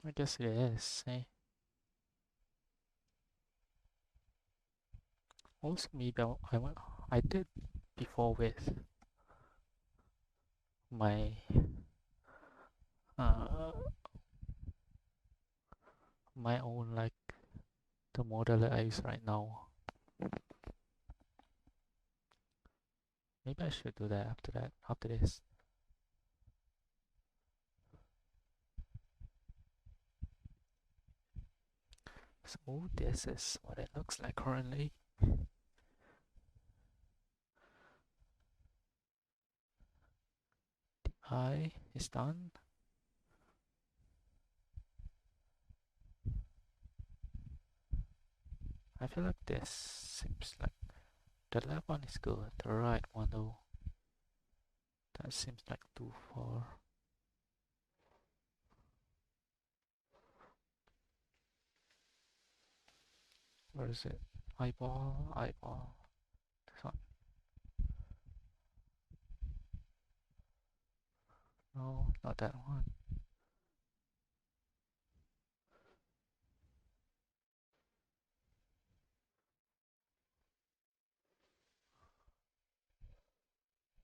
I guess it is, eh? Also, maybe I did before with my uh my own, like the model that I use right now. Maybe I should do that after this. So this is what it looks like currently. The eye is done. I feel like this seems like the left one is good. The right one though, that seems like too far. Where is it? Eyeball, eyeball. This one. No, not that one.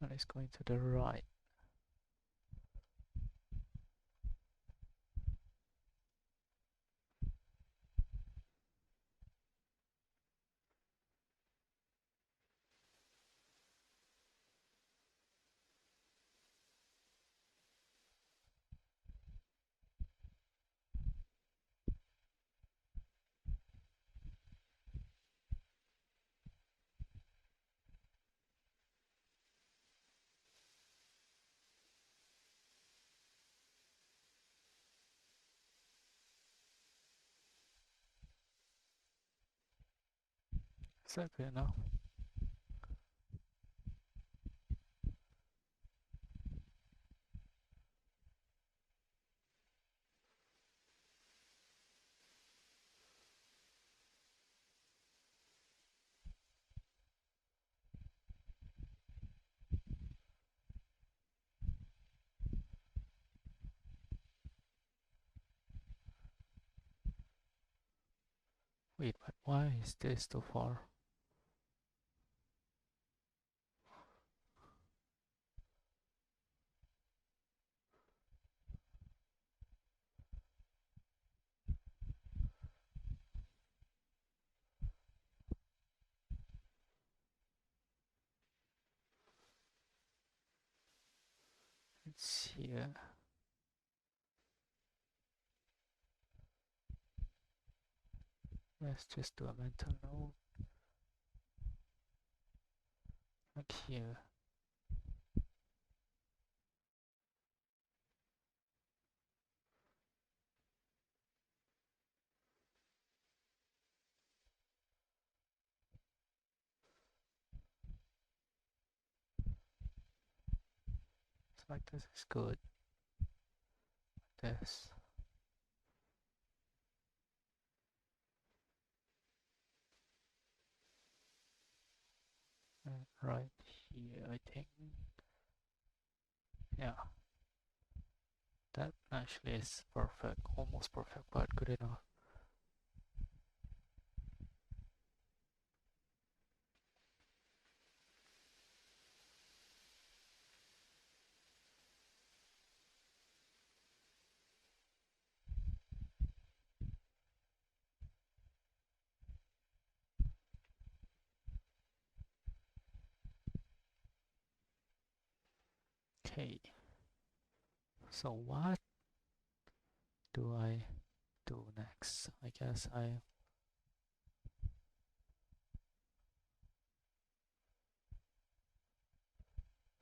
And it's going to the right. Is that good enough? Wait, but why is this too far? It's here. Let's just do a mental note. Like here. It's like this is good. This. And right here, I think. Yeah. That actually is perfect. Almost perfect, but good enough. Okay. So what do I do next? I guess I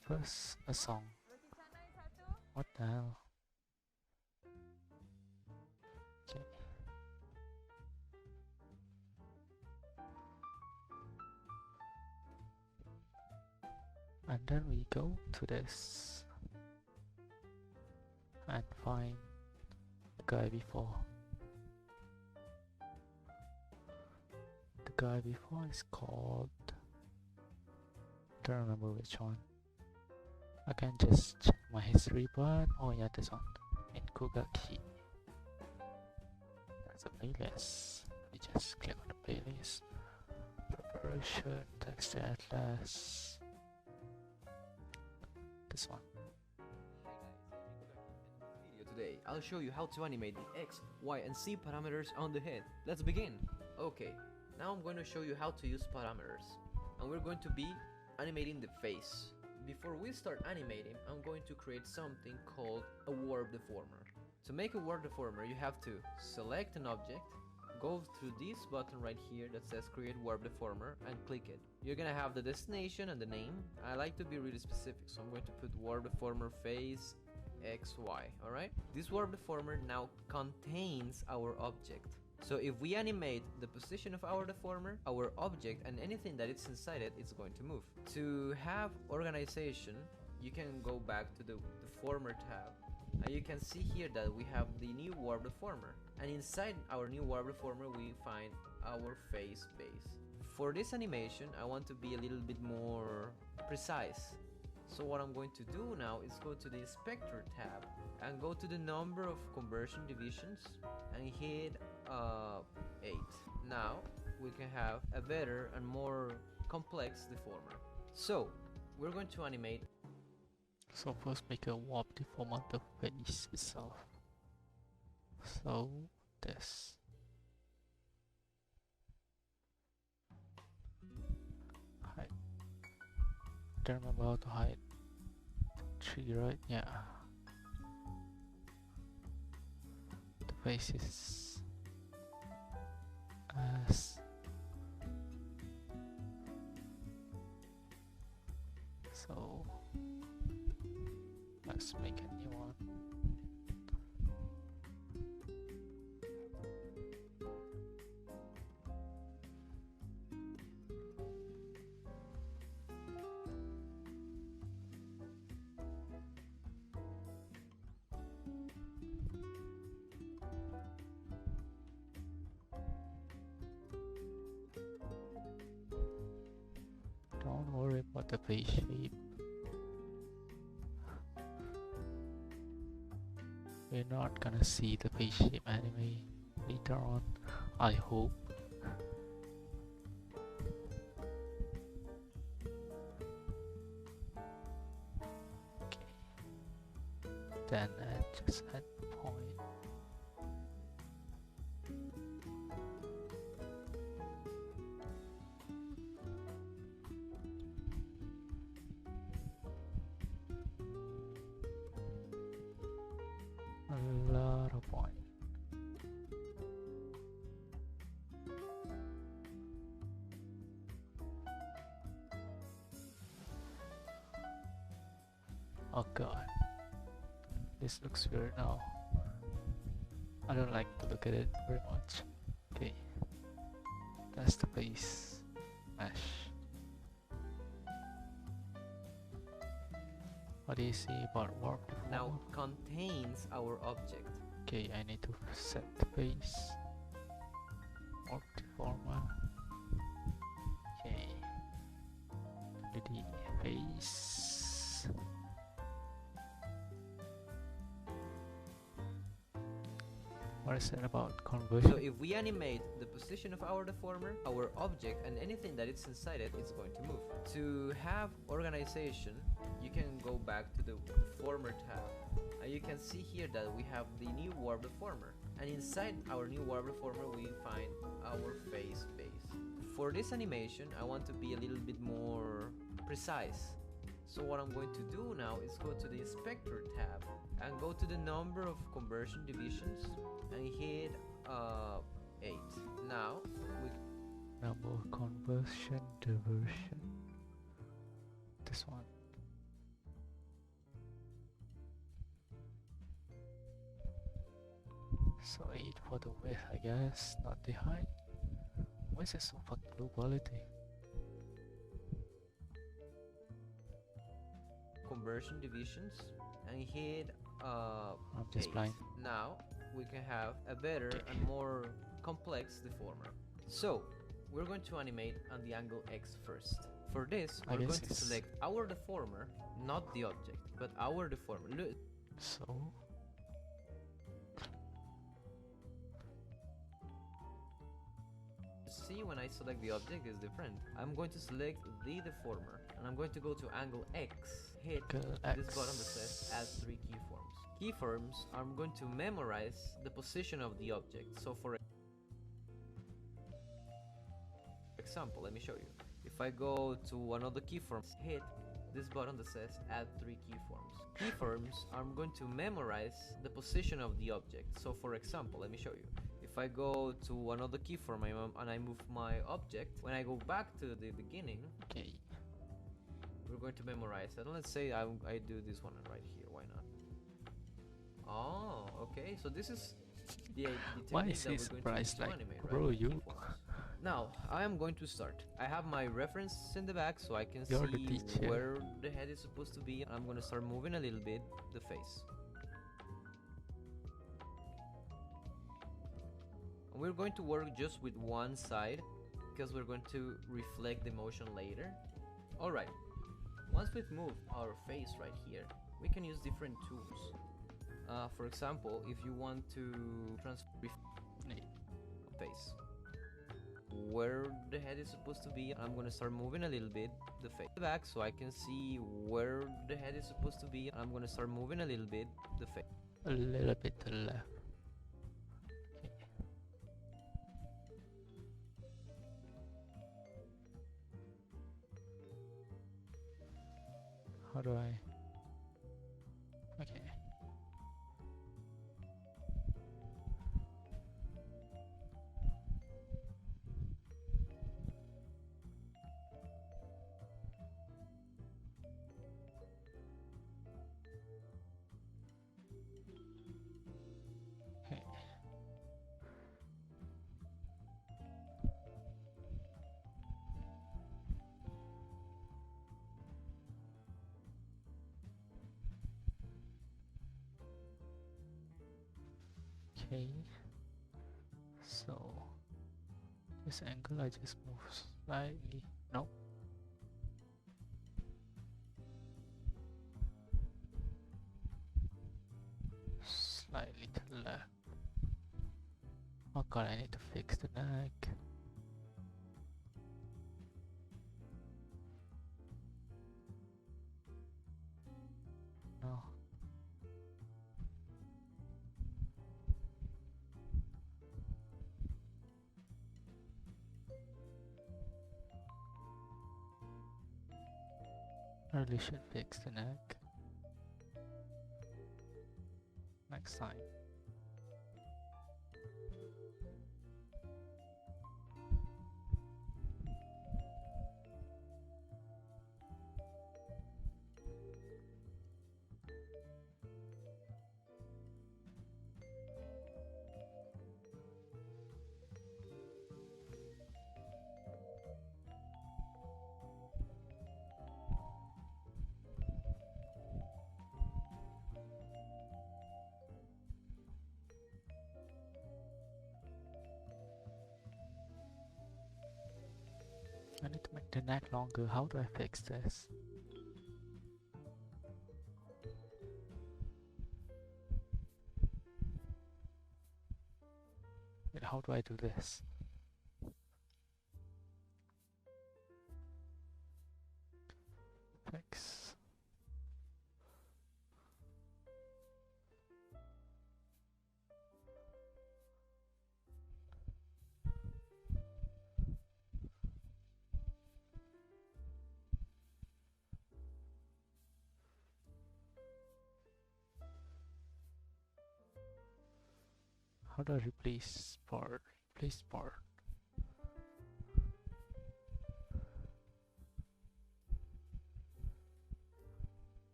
first a song. What the hell? Okay. And then we go to this and find the guy before. The guy before is called, don't remember which one. I can just check my history, but oh yeah, this one in Kugaki. It's a playlist. You just click on the playlist. Preparation, text atlas. This one. Today, I'll show you how to animate the X, Y, and Z parameters on the head. Let's begin. Okay, now I'm going to show you how to use parameters. And we're going to be animating the face. Before we start animating, I'm going to create something called a warp deformer. To make a warp deformer, you have to select an object, go through this button right here that says create warp deformer and click it. You're gonna have the destination and the name. I like to be really specific, so I'm going to put warp deformer face XY, alright? This warp deformer now contains our object. So if we animate the position of our deformer, our object and anything that is inside it is going to move. To have organization, you can go back to the deformer tab, and you can see here that we have the new warp deformer. And inside our new warp deformer we find our face base. For this animation I want to be a little bit more precise. So what I'm going to do now is go to the inspector tab and go to the number of conversion divisions and hit 8. Now we can have a better and more complex deformer. So we're going to animate. So first make a warp deform on the face itself. So this. Hide. Don't remember how to hide the tree, right? Yeah. The face is as so. Let's make a new one. Don't worry about the face shape. We're not gonna see the face shape anime later on, I hope. Okay. Then just add point. A lot of point. Oh god, this looks weird now. I don't like to look at it very much. Okay, that's the face mesh. What do you say about warp deformer? Now contains our object. Okay, I need to set the face. Warp deformer. Okay. 3D face. What is it about conversion? So if we animate the position of our deformer, our object and anything that is inside it is going to move. To have organization, you can go back to the deformer tab, and you can see here that we have the new warp deformer, and inside our new warp deformer we find our face base. For this animation I want to be a little bit more precise. So what I'm going to do now is go to the inspector tab and go to the number of conversion divisions and hit 8. Now we number of conversion diversion. This one. So 8 for the width, I guess, not the height. Why is it so fucking low quality? conversion divisions and hit I'm just 8. blind. Now we can have a better and more complex deformer. So we're going to animate on the angle X first. For this, we're going to select our deformer, not the object, but our deformer. Look. So see when I select the object is different. I'm going to select the deformer and I'm going to go to angle X, hit this button that says add 3 keyforms. Keyforms, I'm going to memorize the position of the object. So for example, let me show you. If I go to another keyform, hit this button that says add 3 keyforms. Keyforms, I'm going to memorize the position of the object. So for example, let me show you. If I go to another keyform and I move my object, when I go back to the beginning, Okay. we're going to memorize it. And let's say I do this one right here. Why not? Oh, okay. So this is the Why technique is that he we're going to use surprised to like, animate, bro, right? you? Keyforms. Now, I am going to start. I have my reference in the back so I can You're the see teacher. where the head is supposed to be. I'm going to start moving a little bit the face. And we're going to work just with one side because we're going to reflect the motion later. Alright, once we've moved our face right here, we can use different tools. For example, if you want to transfer face where the head is supposed to be, I'm gonna start moving a little bit the face back so I can see where the head is supposed to be. I'm gonna start moving a little bit the face. A little bit to the left. Okay. How do I? Okay. Okay. Okay. So this angle I just move slightly. No. Slightly to the left. Oh god, I need to fix the neck. No. I really should fix the neck next time. I need to make the neck longer. How do I fix this? Wait, how do I do this? Fix. How do I replace part? Replace part.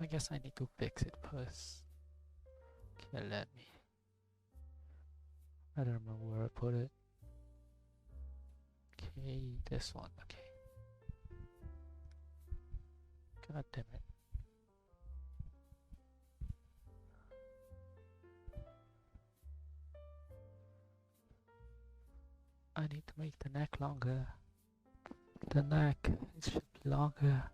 I guess I need to fix it first. Okay, let me. I don't remember where I put it. Okay, this one. Okay. God damn it. I need to make the neck longer. The neck, it should be longer.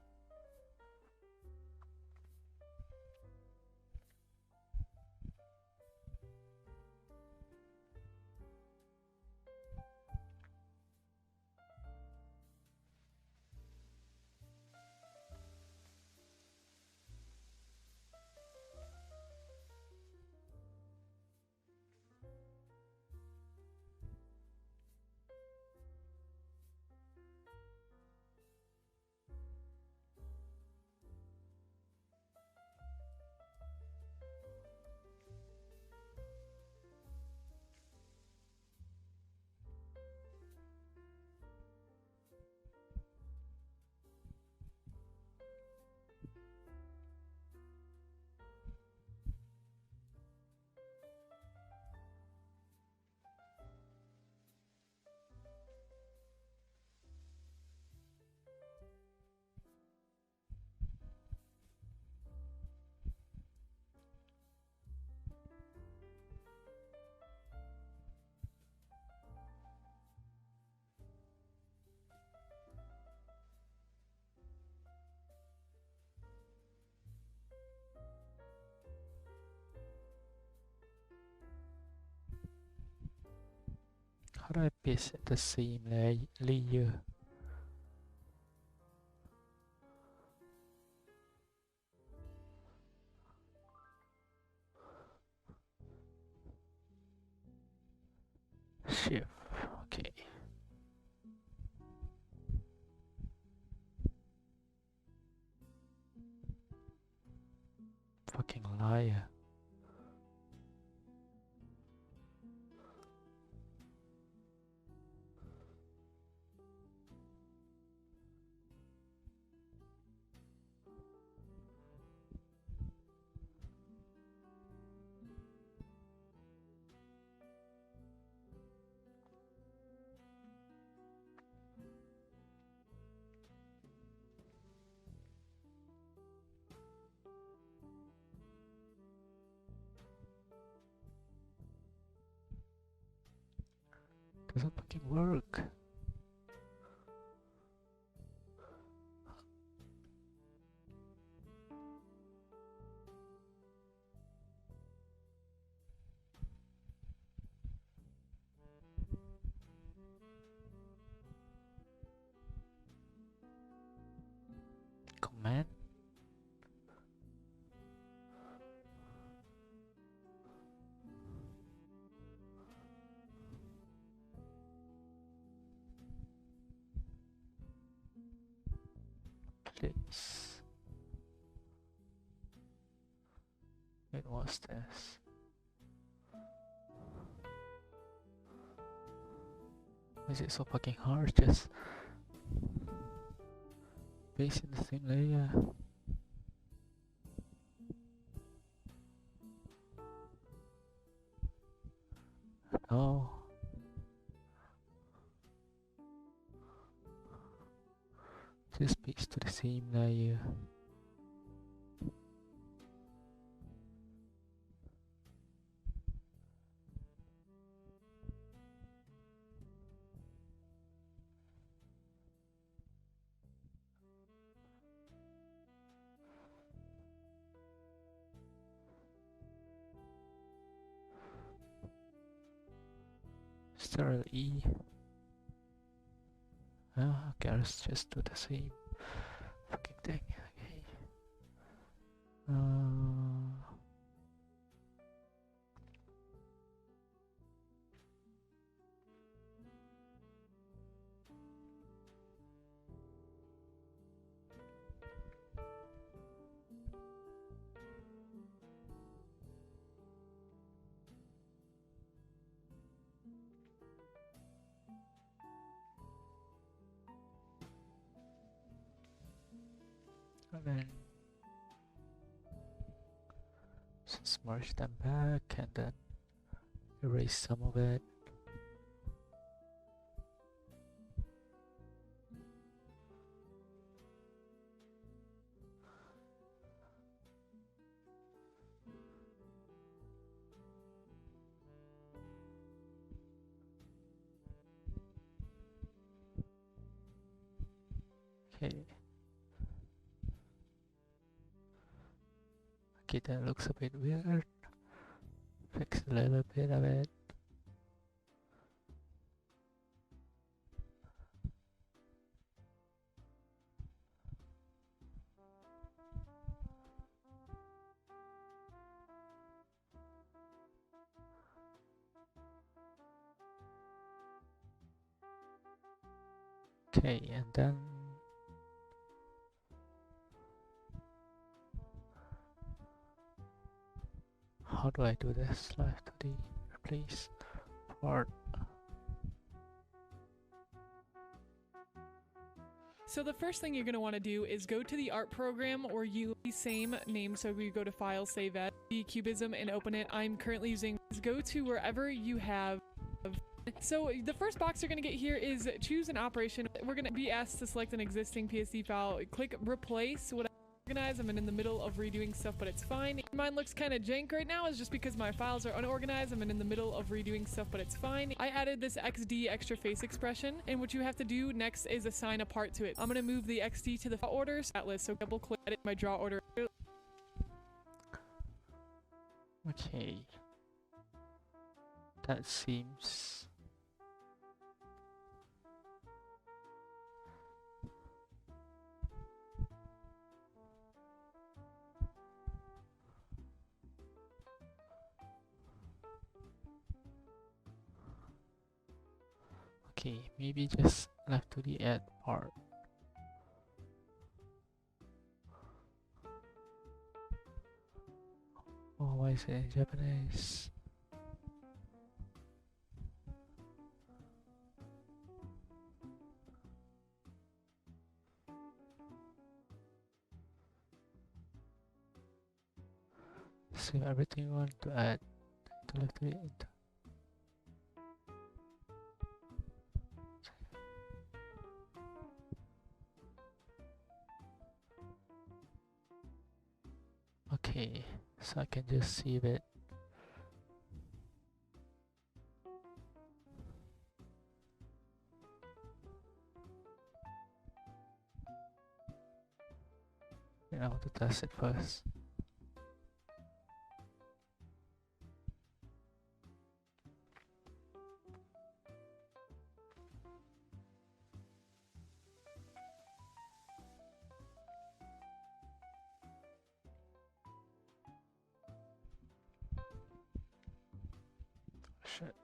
How do I paste the same layer? Shift. Okay. Fucking liar. Doesn't fucking work. Command. Please. It was this. Why is it so fucking hard? Just paste in the same layer. No. Just paste to the same layer. Sterile E. Okay, let's just do the same fucking thing. Okay. And then just merge them back and then erase some of it. Okay. Okay, that looks a bit weird. Fix a little bit of it. Okay, and then how do I do this? Live to the replace part. So the first thing you're going to want to do is go to the art program or use the same name. So you go to File, Save As, the Cubism, and open it. I'm currently using, go to wherever you have. So the first box you're going to get here is choose an operation. We're going to be asked to select an existing PSD file. Click replace. What organize. I'm in the middle of redoing stuff, but it's fine. Mine looks kind of jank right now. It's just because my files are unorganized. I'm in the middle of redoing stuff, but it's fine. I added this XD extra face expression, and what you have to do next is assign a part to it. I'm gonna move the XD to the order stat list. So double click edit my draw order. Okay. That seems Okay, maybe just left to the add part. Oh, why is it in Japanese? So everything you want to add to left to the end. Okay, so I can just save it. And I want to test it first. Shit.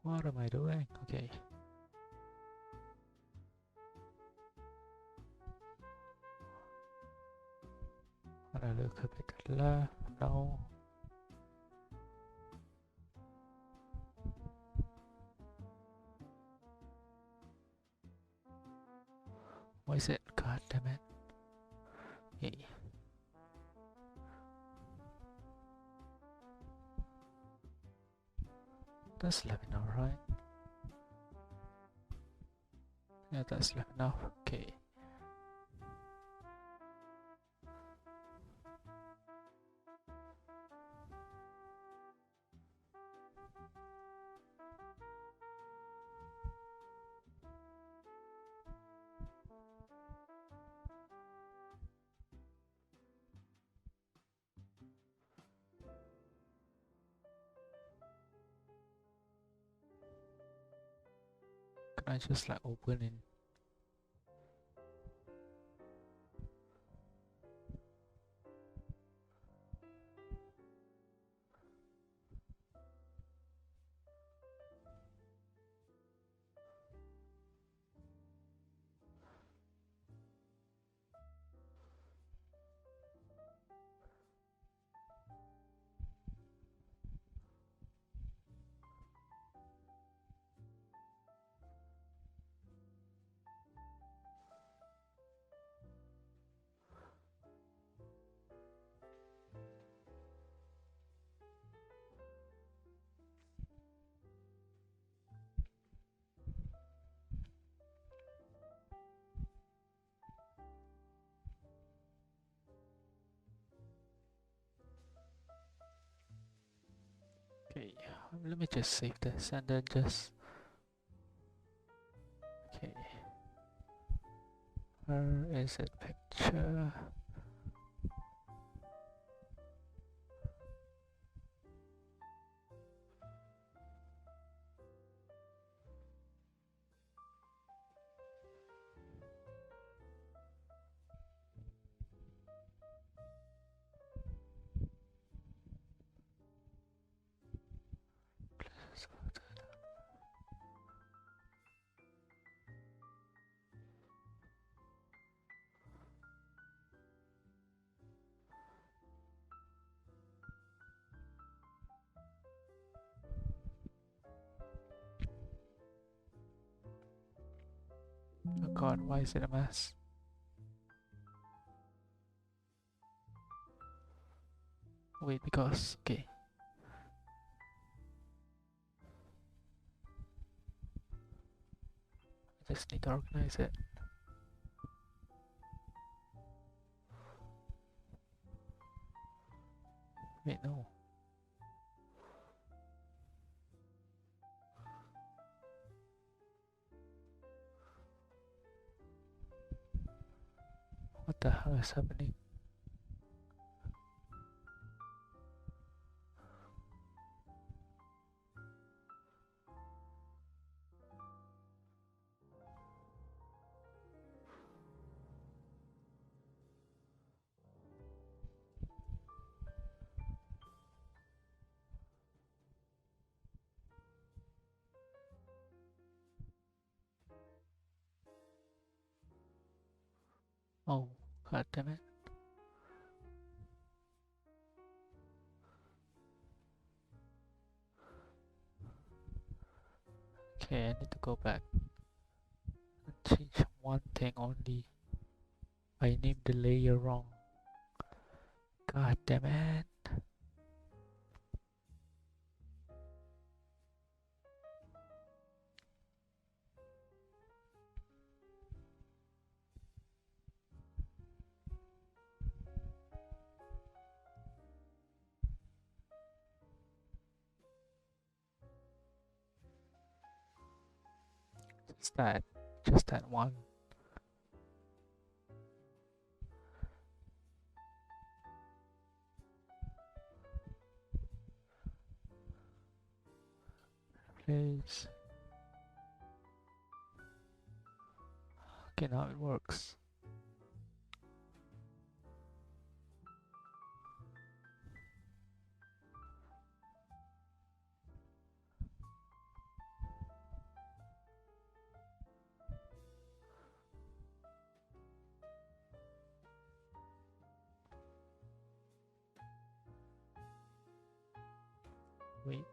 What am I doing? Okay. When I look a bit left, no. Why is it? God damn it. Okay. That's left enough, right? Yeah, that's left enough. Okay. Can I just like open in? Okay, let me just save this and then just. Okay. Where is it? Picture. Oh god, why is it a mess? Wait, because, okay. I just need to organize it. Wait, no. What the hell is happening? Oh, god damn it. Okay, I need to go back and change one thing only. I named the layer wrong. God damn it. Just that one. Please. Okay, now it works. Wait.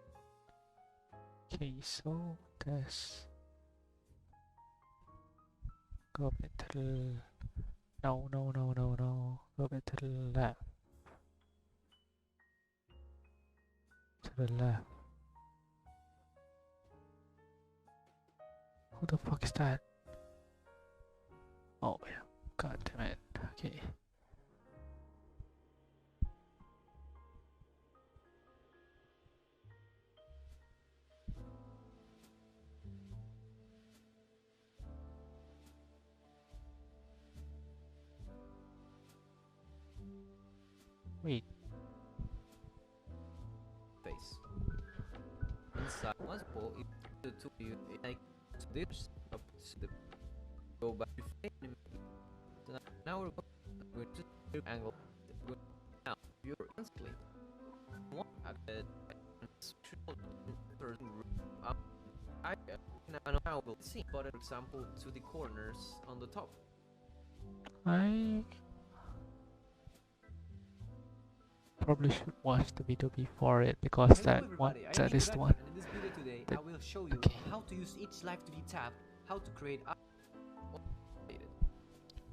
Okay, so this go a bit to the no. Go a bit to the left. To the left. Who the fuck is that? Oh yeah. God damn it. Okay. Wait. Face. Inside once pull it the two you like this up to the go back to frame. So now we're going to the angle. Now you're instantly one at the I now we'll see but for example to the corners on the top. I probably should watch the video before it because Hello that one everybody, that is the one. and in this video today that- I will show you okay. how to use each life to be tapped, how to create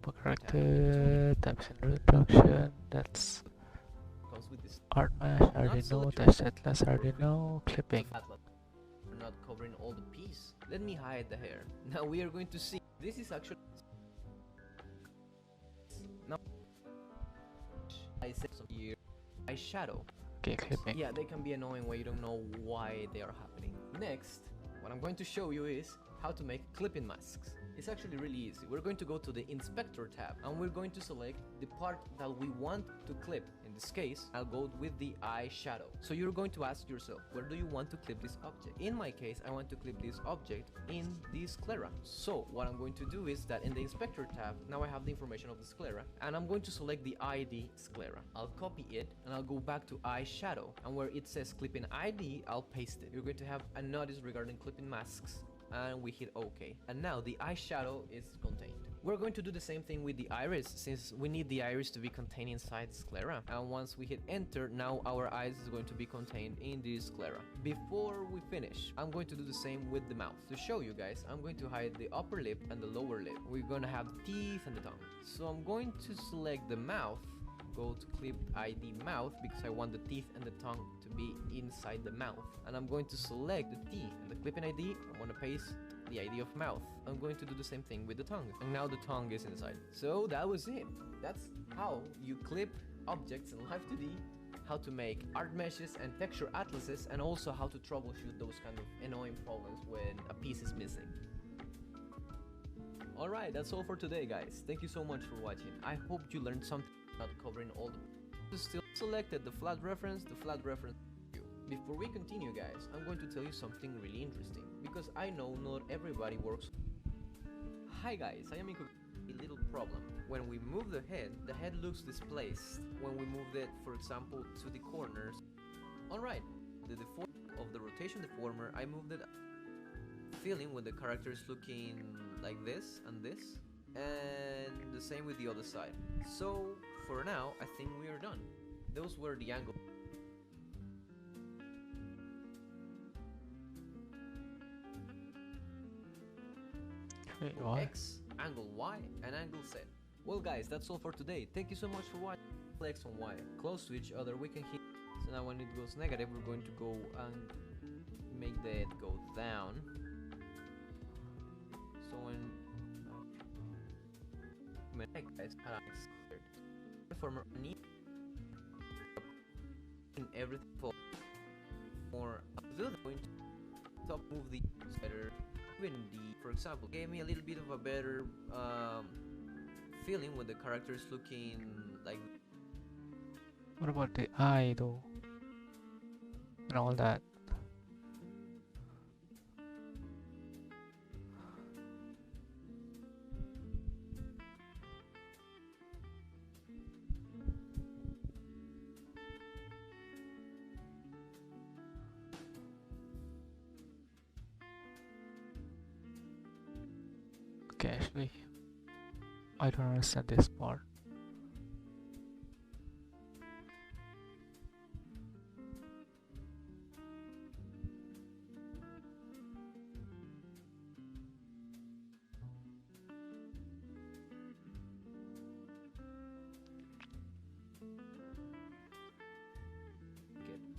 Book character, types in reproduction, that's comes with this art mesh, I already Not so know, sure. dash atlas, I already know, clipping. We're not covering all the piece. Let me hide the hair. Now we are going to see. This is actually. Now I said some here. Eyeshadow. Okay, clipping. Yeah, they can be annoying when you don't know why they are happening. Next, what I'm going to show you is how to make clipping masks. It's actually really easy. We're going to go to the inspector tab and we're going to select the part that we want to clip. In this case, I'll go with the eyeshadow. So you're going to ask yourself, where do you want to clip this object? In my case, I want to clip this object in the sclera. So what I'm going to do is that in the inspector tab, now I have the information of the sclera and I'm going to select the ID sclera. I'll copy it and I'll go back to eyeshadow and where it says clipping ID, I'll paste it. You're going to have a notice regarding clipping masks and we hit OK. And now the eyeshadow is contained. We're going to do the same thing with the iris since we need the iris to be contained inside the sclera. And once we hit enter, now our eyes is going to be contained in the sclera. Before we finish, I'm going to do the same with the mouth. To show you guys, I'm going to hide the upper lip and the lower lip. We're going to have the teeth and the tongue. So I'm going to select the mouth, go to clip ID mouth because I want the teeth and the tongue to be inside the mouth. And I'm going to select the teeth and the clipping ID. I'm going to paste the ID of mouth. I'm going to do the same thing with the tongue. And now the tongue is inside. So that was it. That's how you clip objects in Live 2D, how to make art meshes and texture atlases, and also how to troubleshoot those kind of annoying problems when a piece is missing. Alright, that's all for today, guys. Thank you so much for watching. I hope you learned something, not covering all the... Still selected the flat reference, Before we continue, guys, I'm going to tell you something really interesting, because I know not everybody works. Hi guys, I am in a little problem. When we move the head looks displaced. When we move it, for example, to the corners. Alright, the deform of the rotation deformer, I moved it feeling when the character is looking like this, and the same with the other side. So, for now, I think we are done. Those were the angles. Wait, what? X, angle Y, and angle Z. Well guys, that's all for today. Thank you so much for watching. X and Y close to each other, we can hit. So now when it goes negative, we're going to go and make the head go down. So when guys, deformer need in everything for more going to top move the slider. Even the, for example, gave me a little bit of a better feeling when the character is looking like. What about the eye though? And all that. Okay, actually, I don't understand this part.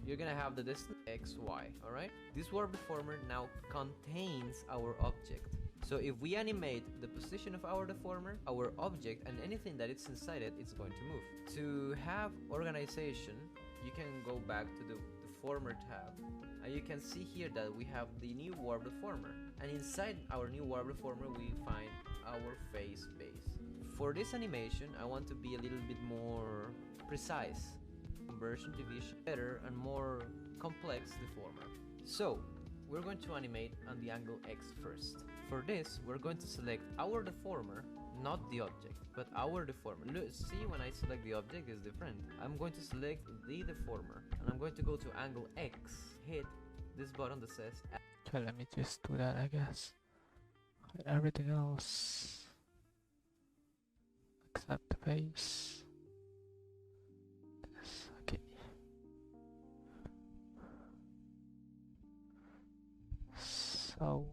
You're gonna have the distance X, Y, alright? This warp deformer now contains our object. So if we animate the position of our deformer, our object, and anything that is inside it, it's going to move. To have organization, you can go back to the deformer tab, and you can see here that we have the new warp deformer. And inside our new warp deformer, we find our face base. For this animation, I want to be a little bit more precise. Conversion, division, better and more complex deformer. So we're going to animate on the angle X first. For this, we're going to select our deformer, not the object, but our deformer. Look, see, when I select the object, it's different. I'm going to select the deformer, and I'm going to go to angle X, hit this button that says. Okay, let me just do that, I guess. Everything else except the face. Okay. So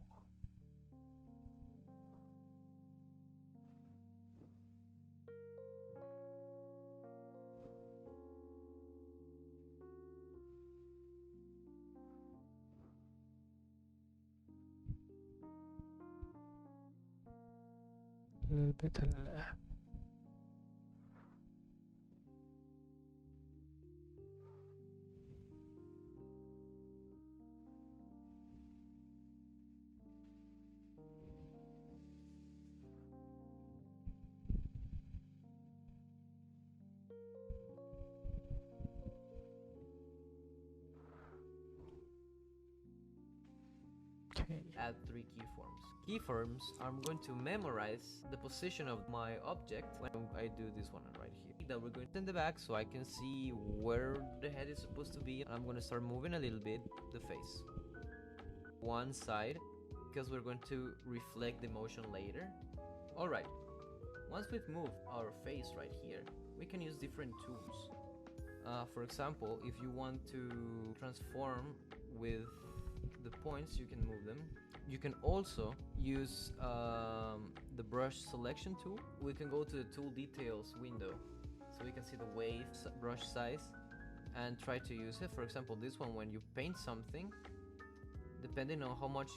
a little bit left. Okay. Add 3 keyforms. Keyforms, I'm going to memorize the position of my object when I do this one right here. That we're going to in the back so I can see where the head is supposed to be. I'm going to start moving a little bit the face. One side, because we're going to reflect the motion later. Alright, once we've moved our face right here, we can use different tools. For example, if you want to transform with the points, you can move them. You can also use the brush selection tool. We can go to the tool details window so we can see the wave brush size and try to use it. For example, this one, when you paint something, depending on how much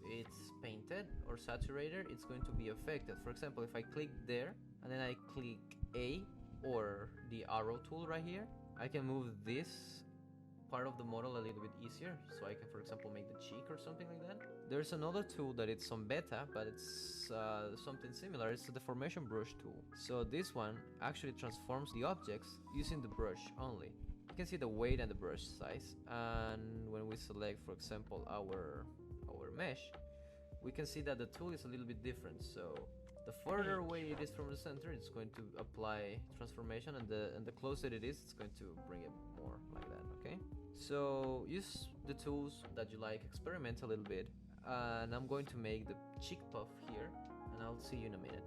it's painted or saturated, it's going to be affected. For example, if I click there and then I click A or the arrow tool right here, I can move this part of the model a little bit easier, so I can, for example, make the cheek or something like that. There's another tool that it's on beta, but it's something similar. It's the deformation brush tool. So this one actually transforms the objects using the brush only. You can see the weight and the brush size, and when we select, for example, our mesh, we can see that the tool is a little bit different. So the further away it is from the center, it's going to apply transformation, and the closer it is, it's going to bring it more like that. Okay, so use the tools that you like, experiment a little bit, and I'm going to make the cheek puff here, and I'll see you in a minute.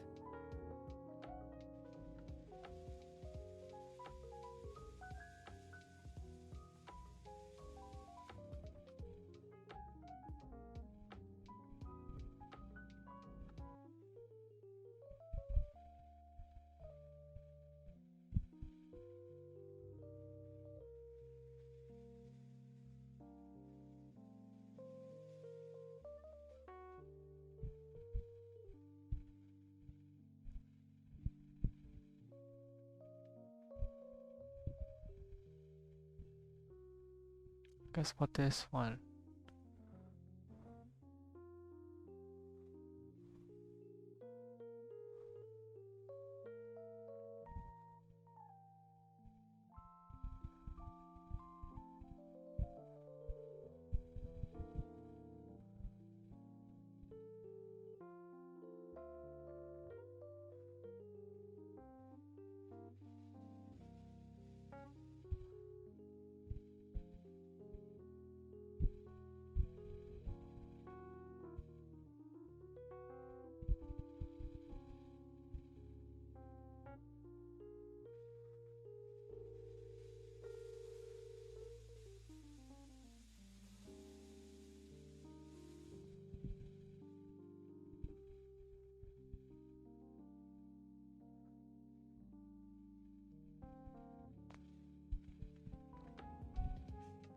Guess what this one?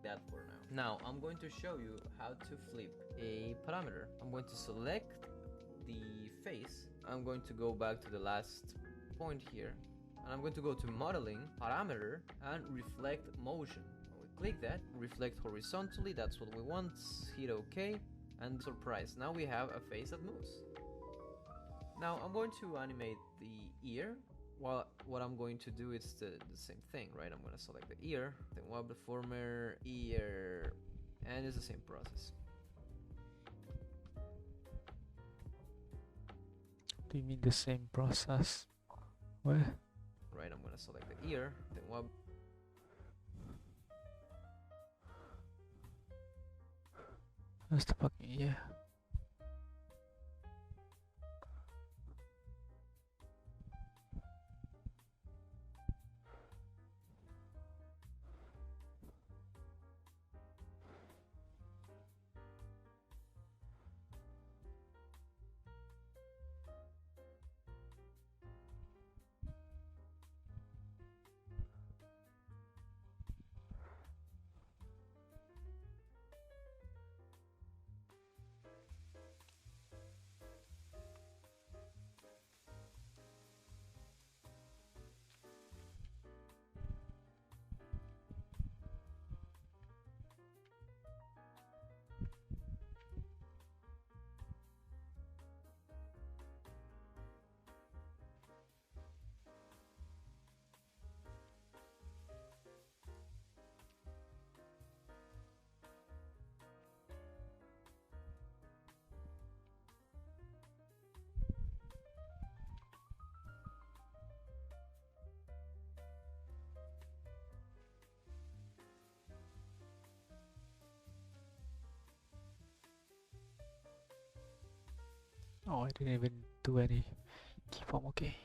That for now. Now I'm going to show you how to flip a parameter. I'm going to select the face. I'm going to go back to the last point here, and I'm going to go to modeling, parameter, and reflect motion. When we click that, reflect horizontally, that's what we want. Hit OK, and surprise, now we have a face that moves. Now I'm going to animate the ear. Well, what I'm going to do is the same thing, right? I'm going to select the ear, then web deformer, ear, and it's the same process. Do you mean the same process? Where? Right, I'm going to select the ear, then web. Where's the fucking ear? Oh, I didn't even do any keyform. Okay.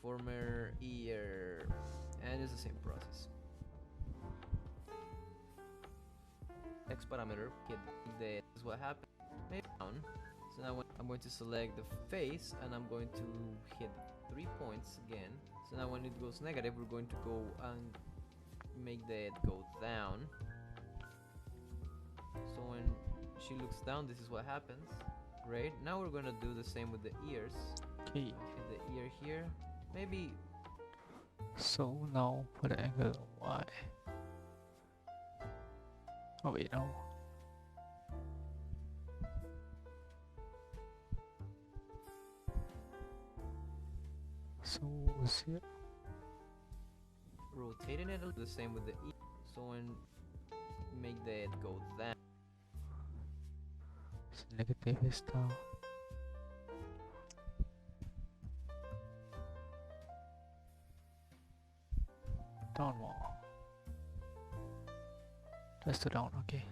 former ear, and it's the same process. X parameter, hit the, this is what happened, maybe down. So now I'm going to select the face and I'm going to hit 3 points again. So now when it goes negative, we're going to go and make the head go down. So when she looks down, this is what happens. Great. Now we're gonna do the same with the ears. Okay. Hit the ear here. Maybe. So now for the angle Y. Oh wait, no. So here. Rotating it, the same with the E. So when make the head go down. So negative is down. Down more. Just to down, okay.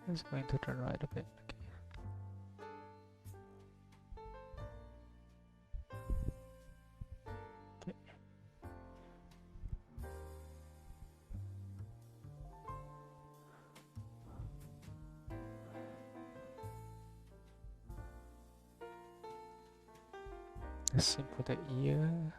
It's going to turn right a bit. Okay. Okay. The same for the ear.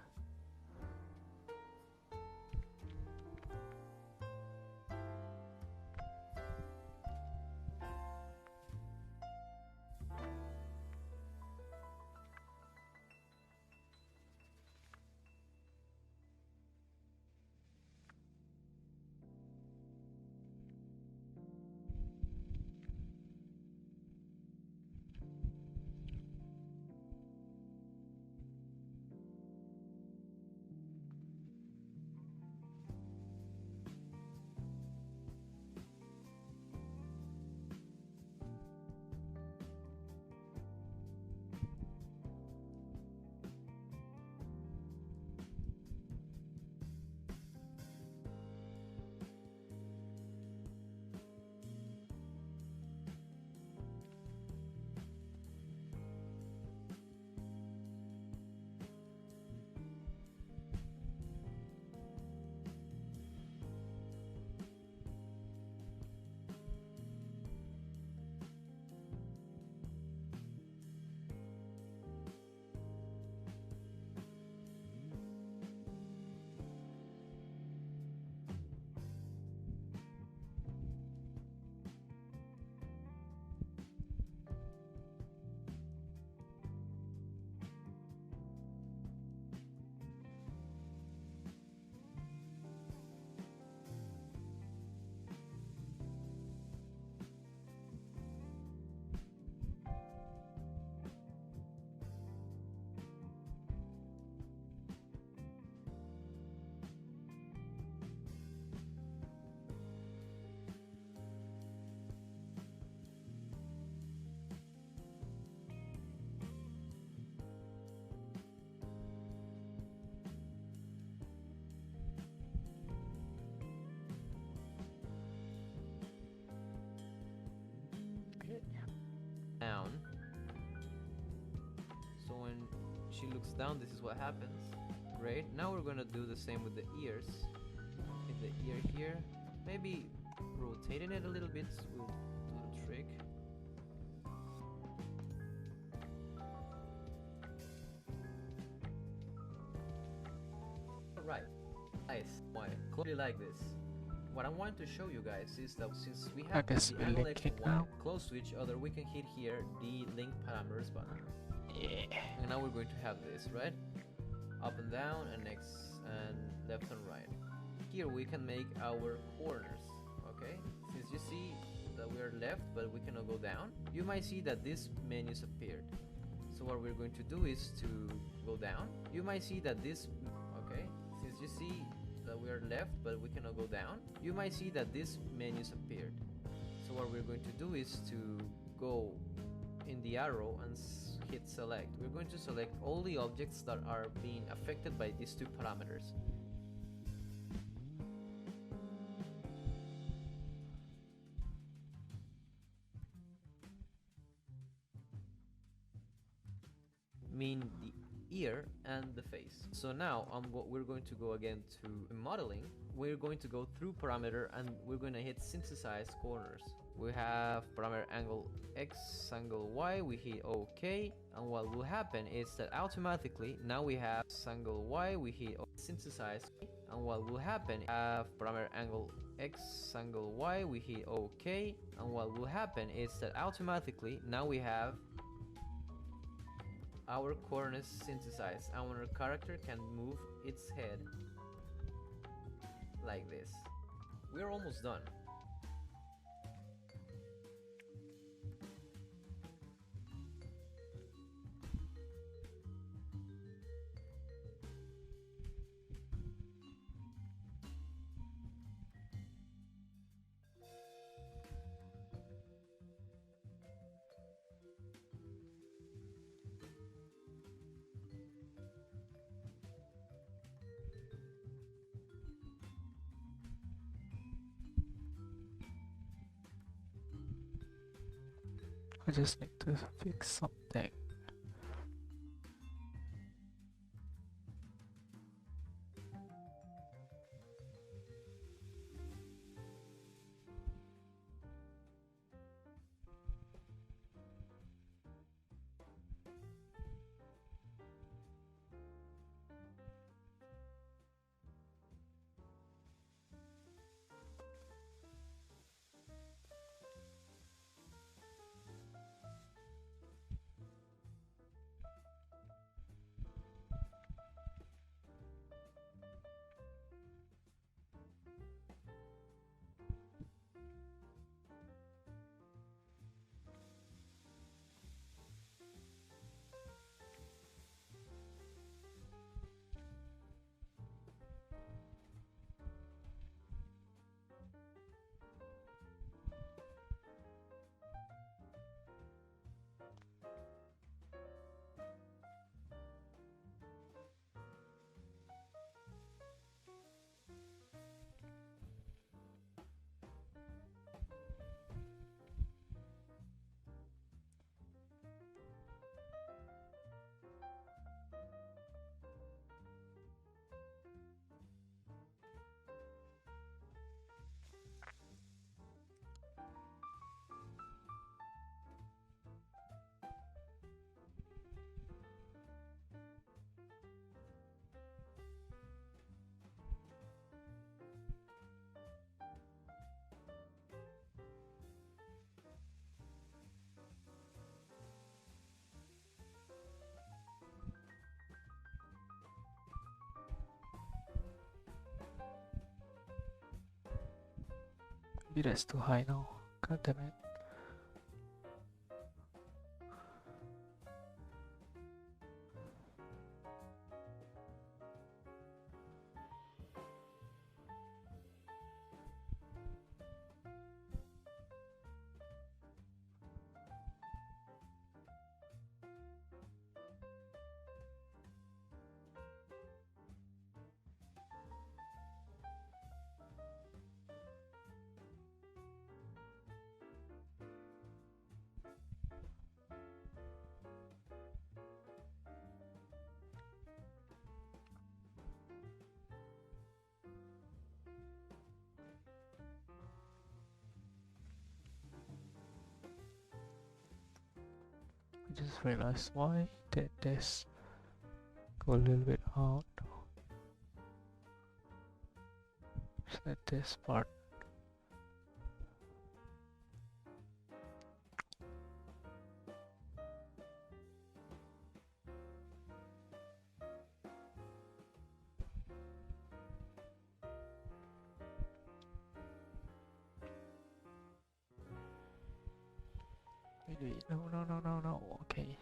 Down. So when she looks down, this is what happens. Great. Now we're gonna do the same with the ears. Hit the ear here. Maybe rotating it a little bit will do the trick. Alright. Nice. Why? Clearly like this. What I want to show you guys is that since we have guess the we're angle X linking and Y now. close to each other, we can hit here the link parameters button. Yeah. And now we're going to have this, right? Up and down and X and left and right. Here we can make our corners, okay? Since you see that we are left but we cannot go down, you might see that this menus appeared. So what we're going to do is to go down. You might see that this, okay? Since you see that we are left but we cannot go down, you might see that this menus appeared. So what we're going to do is to go in the arrow and hit select. We're going to select all the objects that are being affected by these two parameters. Mean the ear and the face. So now we're going to go again to modeling. We're going to go through parameter and we're going to hit synthesize corners. We have parameter angle X, angle Y, we hit OK, and what will happen is that automatically now we have angle Y, we hit synthesize, and what will happen is have parameter angle X, angle Y, we hit OK, and what will happen is that automatically now we have our corners synthesized. Our character can move its head like this. We're almost done. I just need to fix something. Maybe that's too high now. God damn it. I just realized why did this go a little bit out. Just let this part. Maybe no. Okay.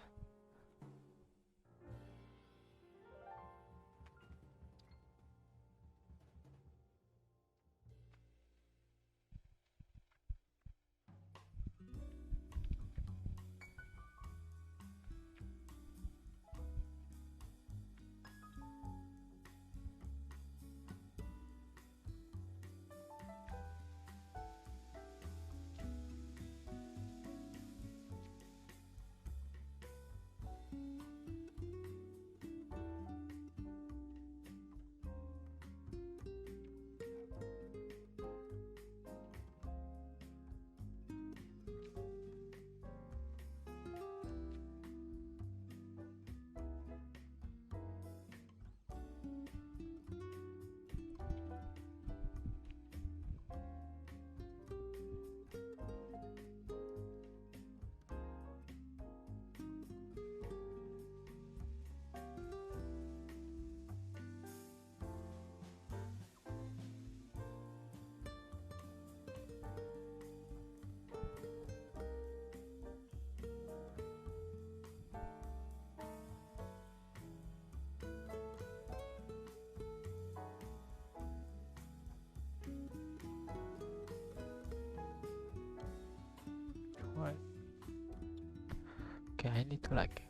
Okay, I need to like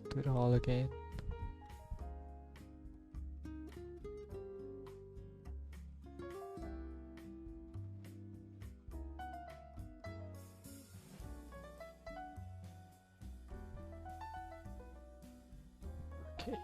do it all again. Okay.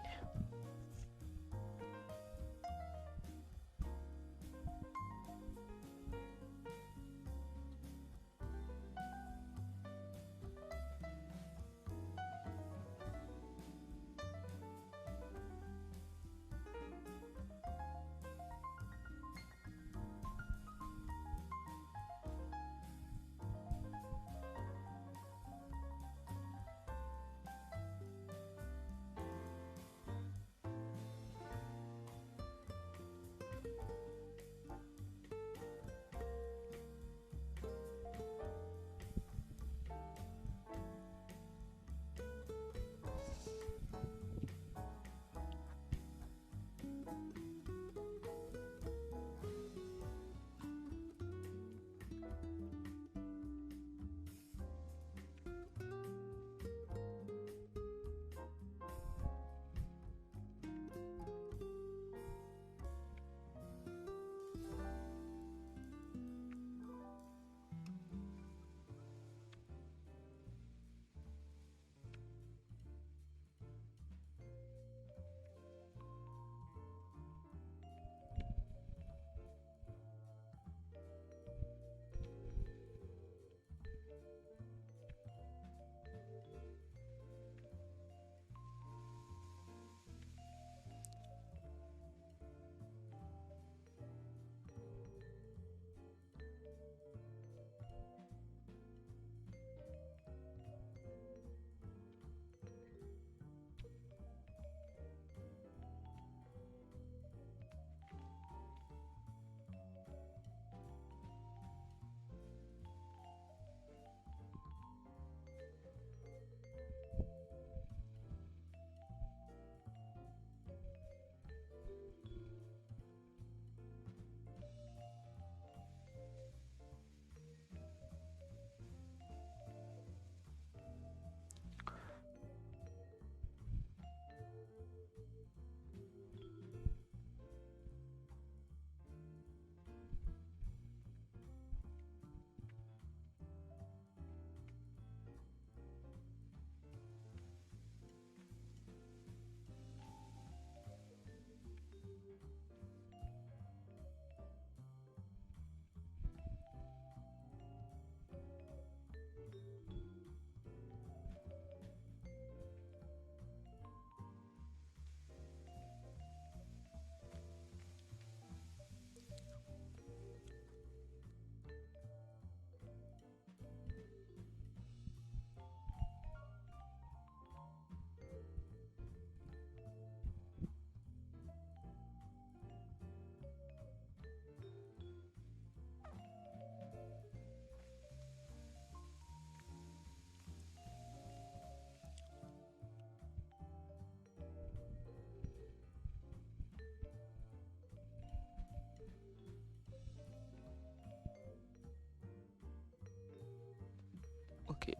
Okay,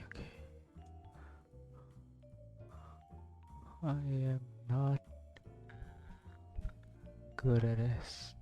okay. I am not good at this.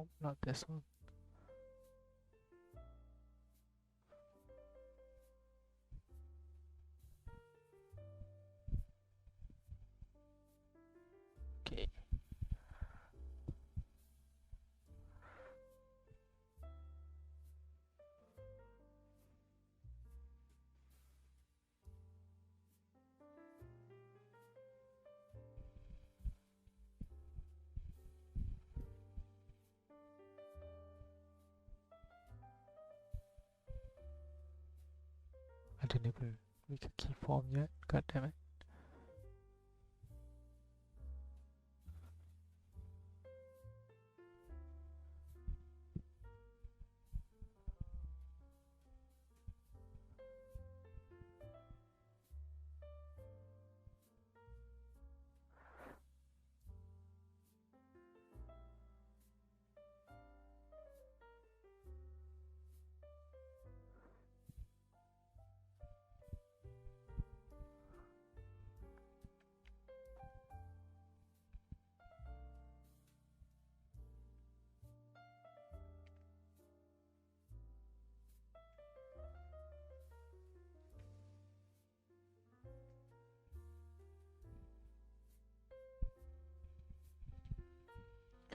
Oh, not this one. Okay. I didn't even make a key form yet. God damn it.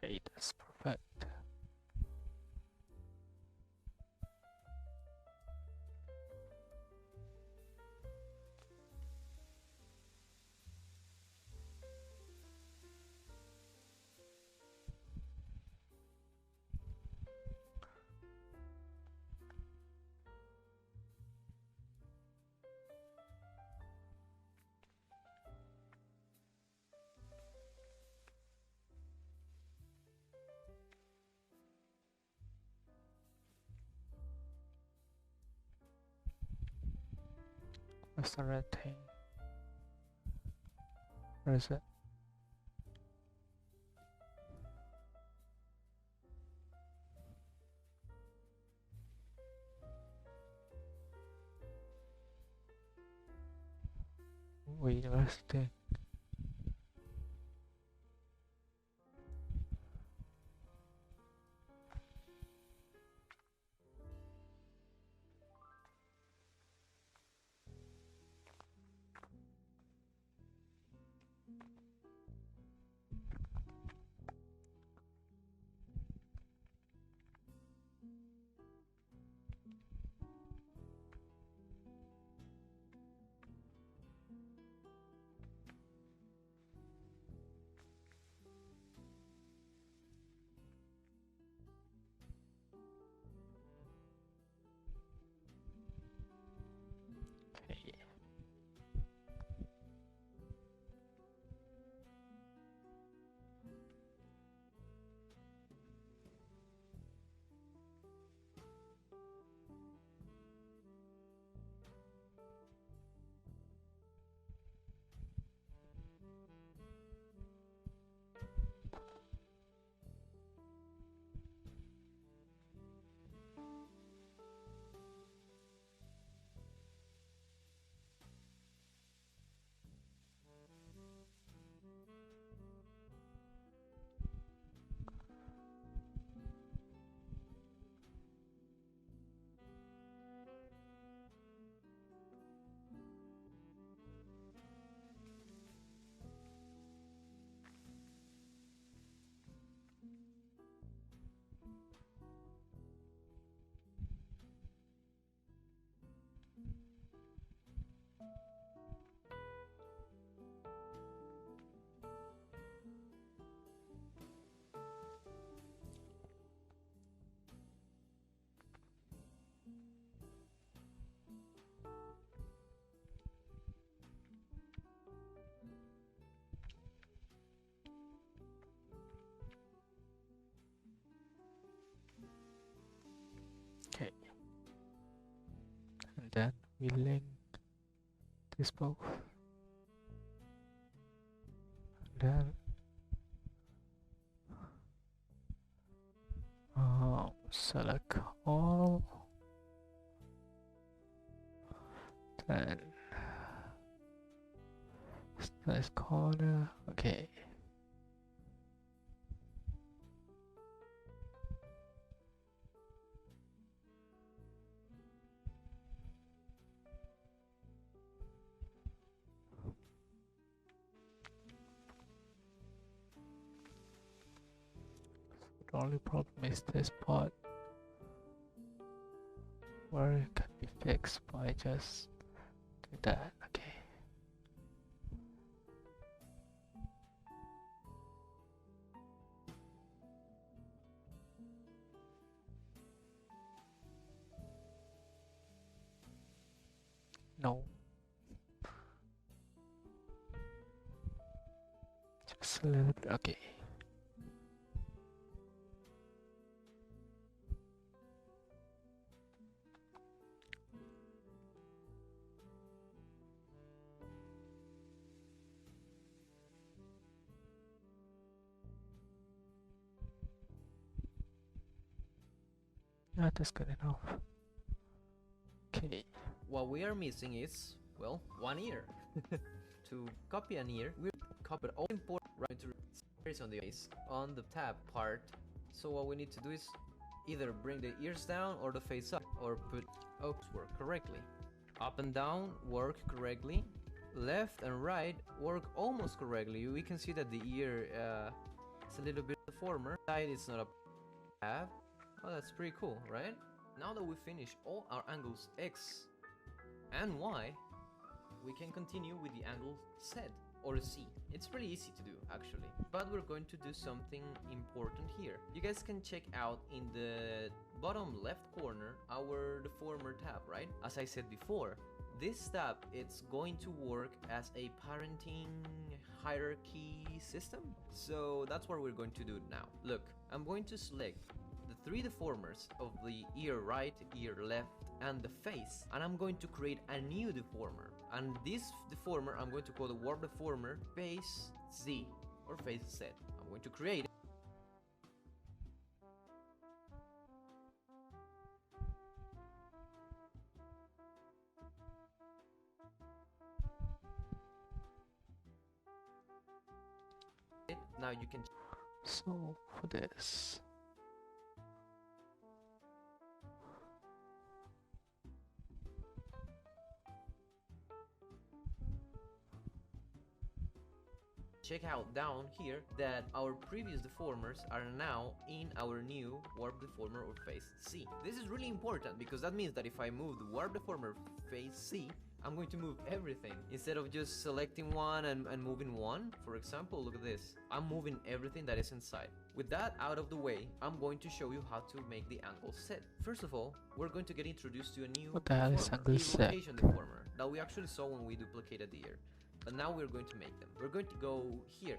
Okay, that's perfect. What's the red thing? Where is it? Wait, where's the... Okay. Okay. And then we link this both. Then select all. Then slice corner. Okay. The only problem is this part where it can be fixed by just do that. Okay. No. Just a little bit. Okay. Yeah, that's good enough. Okay. What we are missing is, well, one ear. To copy an ear, we copy all important right to space on the face on the tab part. So what we need to do is either bring the ears down or the face up, or put oops work correctly. Up and down work correctly. Left and right work almost correctly. We can see that the ear is a little bit deformer. Side is not a tab. Oh, that's pretty cool, right? Now that we finish all our angles X and Y, we can continue with the angle Z or C. It's pretty easy to do actually, but we're going to do something important here. You guys can check out in the bottom left corner our deformer tab, right? As I said before, this tab, it's going to work as a parenting hierarchy system. So that's what we're going to do now. Look, I'm going to select the three deformers of the ear right, ear left, and the face, and I'm going to create a new deformer. And this deformer I'm going to call the warp deformer face Z or face Z. I'm going to create it. Now you can So for this, check out down here that our previous deformers are now in our new warp deformer or face C. This is really important because that means that if I move the warp deformer face C, I'm going to move everything instead of just selecting one and moving one. For example, look at this. I'm moving everything that is inside. With that out of the way, I'm going to show you how to make the angle set. First of all, we're going to get introduced to a new what the hell is deformer, angle a set? rotation deformer that we actually saw when we duplicated the ear. But now we're going to make them. We're going to go here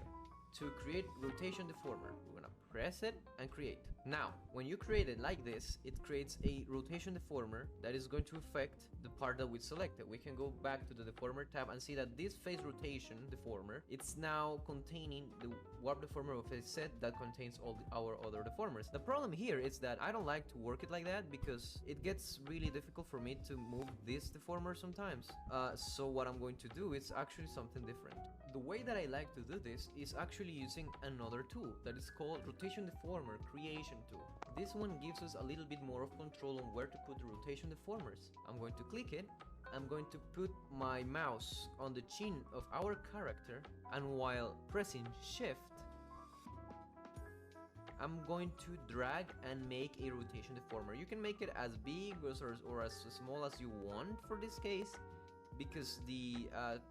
to create rotation deformer. We're gonna press it and create. Now, when you create it like this, it creates a rotation deformer that is going to affect the part that we selected. We can go back to the deformer tab and see that this face rotation deformer, it's now containing the warp deformer of face set that contains all our other deformers. The problem here is that I don't like to work it like that because it gets really difficult for me to move this deformer sometimes. So what I'm going to do is actually something different. The way that I like to do this is actually using another tool that is called rotation deformer creation tool. This one gives us a little bit more of control on where to put the rotation deformers. I'm going to click it. I'm going to put my mouse on the chin of our character, and while pressing shift, I'm going to drag and make a rotation deformer. You can make it as big or as small as you want for this case, because the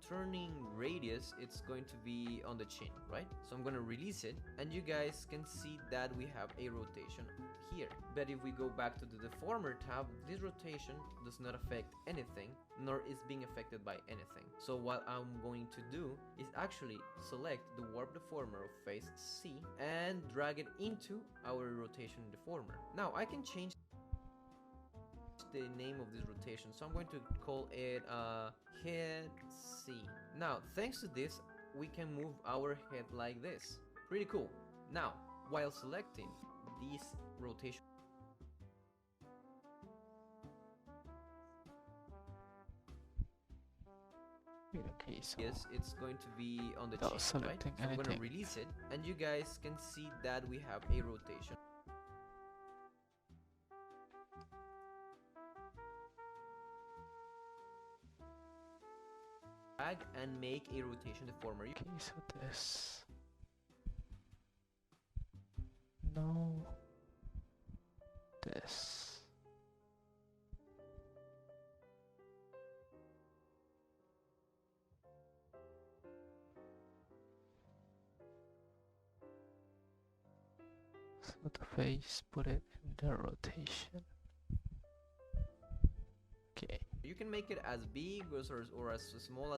turning radius, it's going to be on the chin, right? So I'm going to release it, and you guys can see that we have a rotation here. But if we go back to the deformer tab, this rotation does not affect anything, nor is being affected by anything. So what I'm going to do is actually select the warp deformer of face C and drag it into our rotation deformer. Now I can change the name of this rotation, so I'm going to call it head C. Now thanks to this, we can move our head like this. Pretty cool. Now while selecting this rotation, Okay, so yes, it's going to be on the without chin, right? selecting So I'm going to anything. release it, and you guys can see that we have a rotation. Drag and make a rotation deformer. Okay, so this know this. So the face, put it in the rotation. Okay. You can make it as big or as small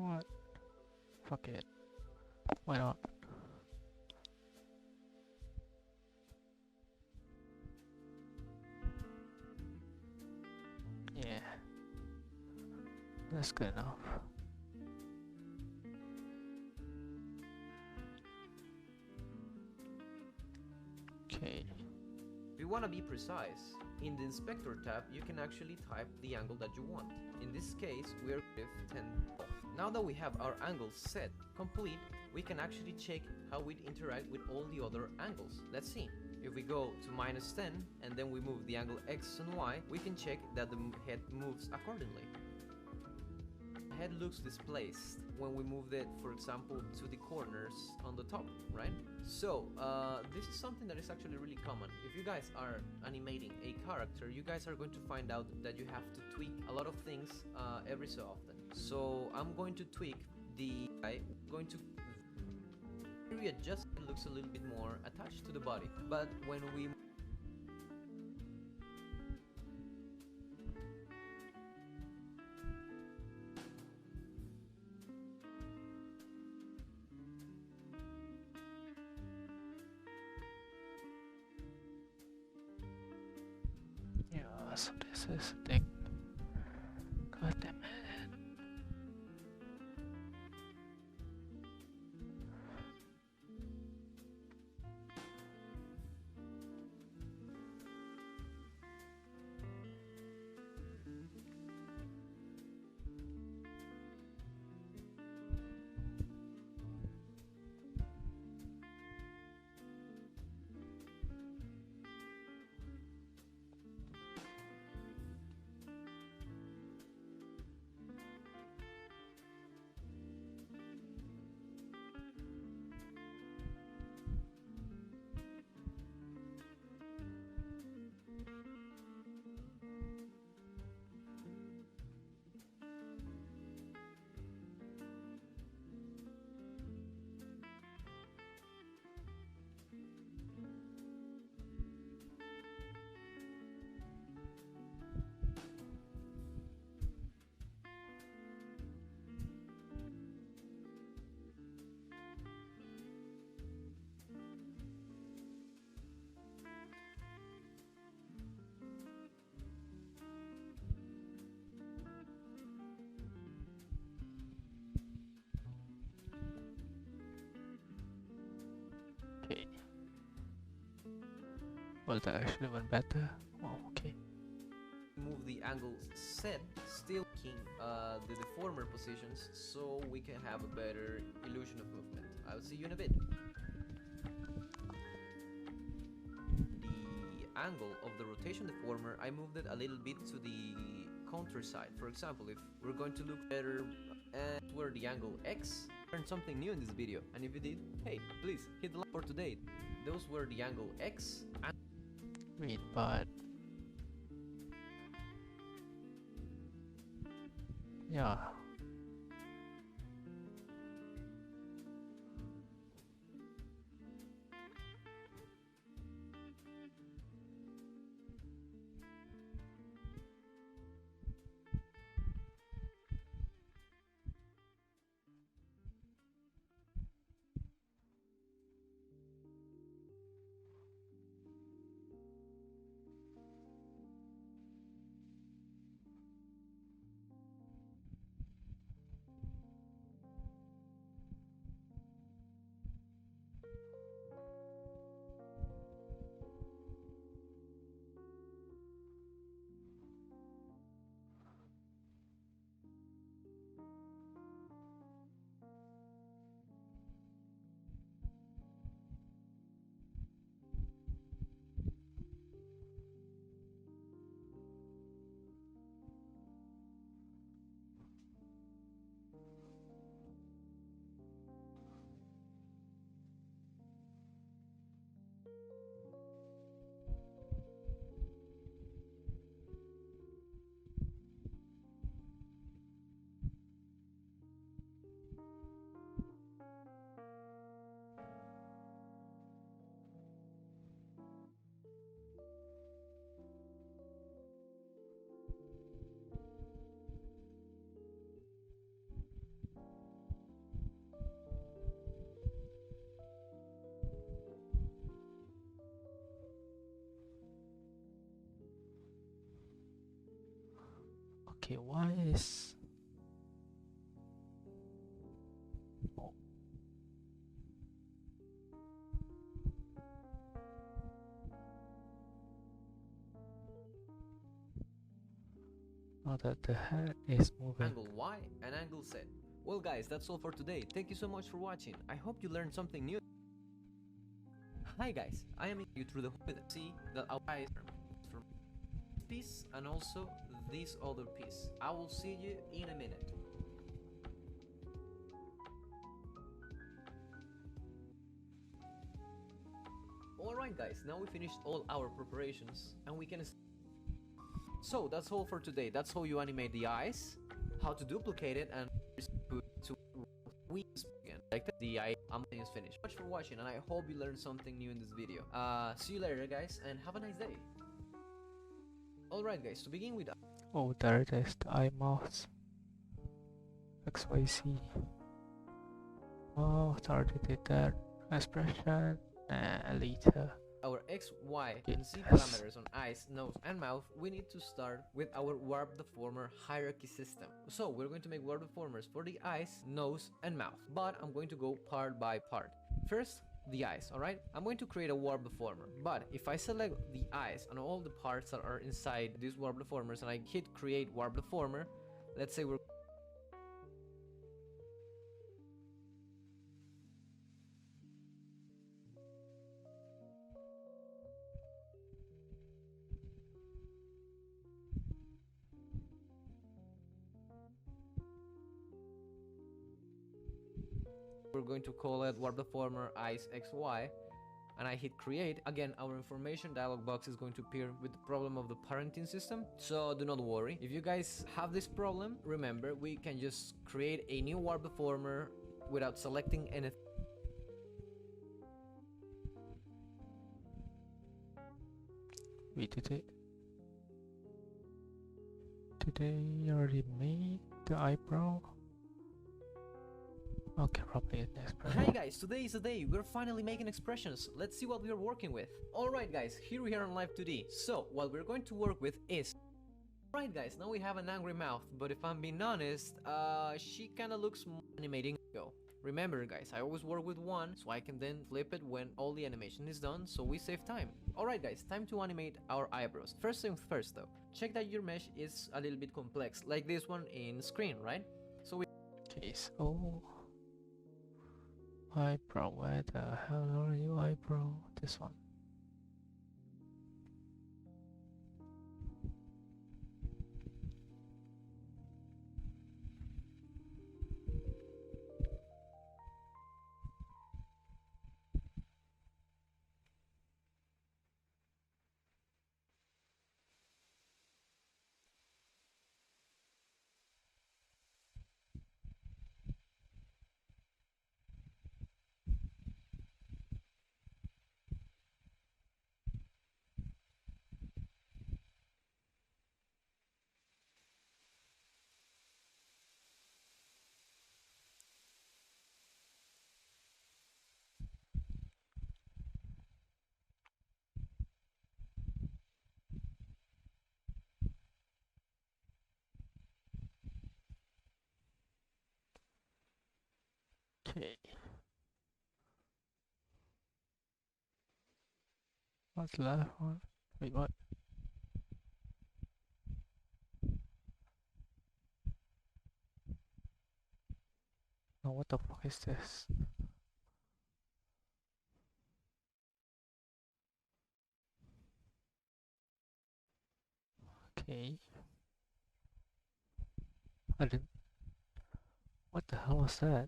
what? Fuck it. Why not? Yeah. That's good enough. Okay. If you want to be precise, in the inspector tab you can actually type the angle that you want. In this case we are with 10. Now that we have our angles set complete, we can actually check how we interact with all the other angles. Let's see. If we go to -10 and then we move the angle X and Y, we can check that the head moves accordingly. The head looks displaced when we move it, for example, to the corners on the top, right? So, this is something that is actually really common. If you guys are animating a character, you guys are going to find out that you have to tweak a lot of things every so often. So, I'm going to tweak the... I'm going to readjust it. Looks a little bit more attached to the body. But when we... Yeah, so this is the thing. God damn it. Okay. Well, that actually went better. Wow, okay. move the angle set, still keeping the deformer positions so we can have a better illusion of movement. I'll see you in a bit. The angle of the rotation deformer, I moved it a little bit to the counter side. For example, if we're going to look better at where the angle X, learned something new in this video, and if you did, hey, please hit the like for today. Those were the angle X and Wait, but yeah. Okay, why is... Oh. Now that the head is moving. Angle Y and angle Z. Well guys, that's all for today. Thank you so much for watching. I hope you learned something new. Hi guys, I am you through the hood. See that our eyes from this piece and also this other piece. I will see you in a minute. Alright guys, now we finished all our preparations and we can... So that's all for today. That's how you animate the eyes, how to duplicate it, and to wings again. Like that, the eye is finished. Thank you for watching, and I hope you learned something new in this video. See you later guys, and have a nice day. Alright guys, to begin with... Oh, there it is, the eye mouth. XYZ. Oh, already did that. Expression. Later. Our X, Y, Yes. and Z parameters on eyes, nose, and mouth, we need to start with our warp deformer hierarchy system. So we're going to make warp deformers for the eyes, nose, and mouth, but I'm going to go part by part. First, the eyes, alright? I'm going to create a warp deformer, but if I select the eyes and all the parts that are inside these warp deformers and I hit create warp deformer, let's say we're going to call it warp deformer eyes XY, and I hit create. Again, our information dialog box is going to appear with the problem of the parenting system, so do not worry. If you guys have this problem, remember we can just create a new warp deformer without selecting anything. We did it. Today already made the eyebrow. Okay, probably next Hi guys, today is the day. We're finally making expressions. Let's see what we are working with. Alright guys, here we are on Live 2D. So, what we're going to work with is... Alright guys, now we have an angry mouth, but if I'm being honest, she kinda looks more animating. Go. Remember guys, I always work with one, so I can then flip it when all the animation is done, so we save time. Alright guys, time to animate our eyebrows. First things first though, check that your mesh is a little bit complex, like this one in screen, right? So we... Okay, so... Eyebrow, where the hell are you, eyebrow? This one. Okay. What's the last one? Wait, what? No, what the fuck is this? Okay. I didn't... What the hell was that?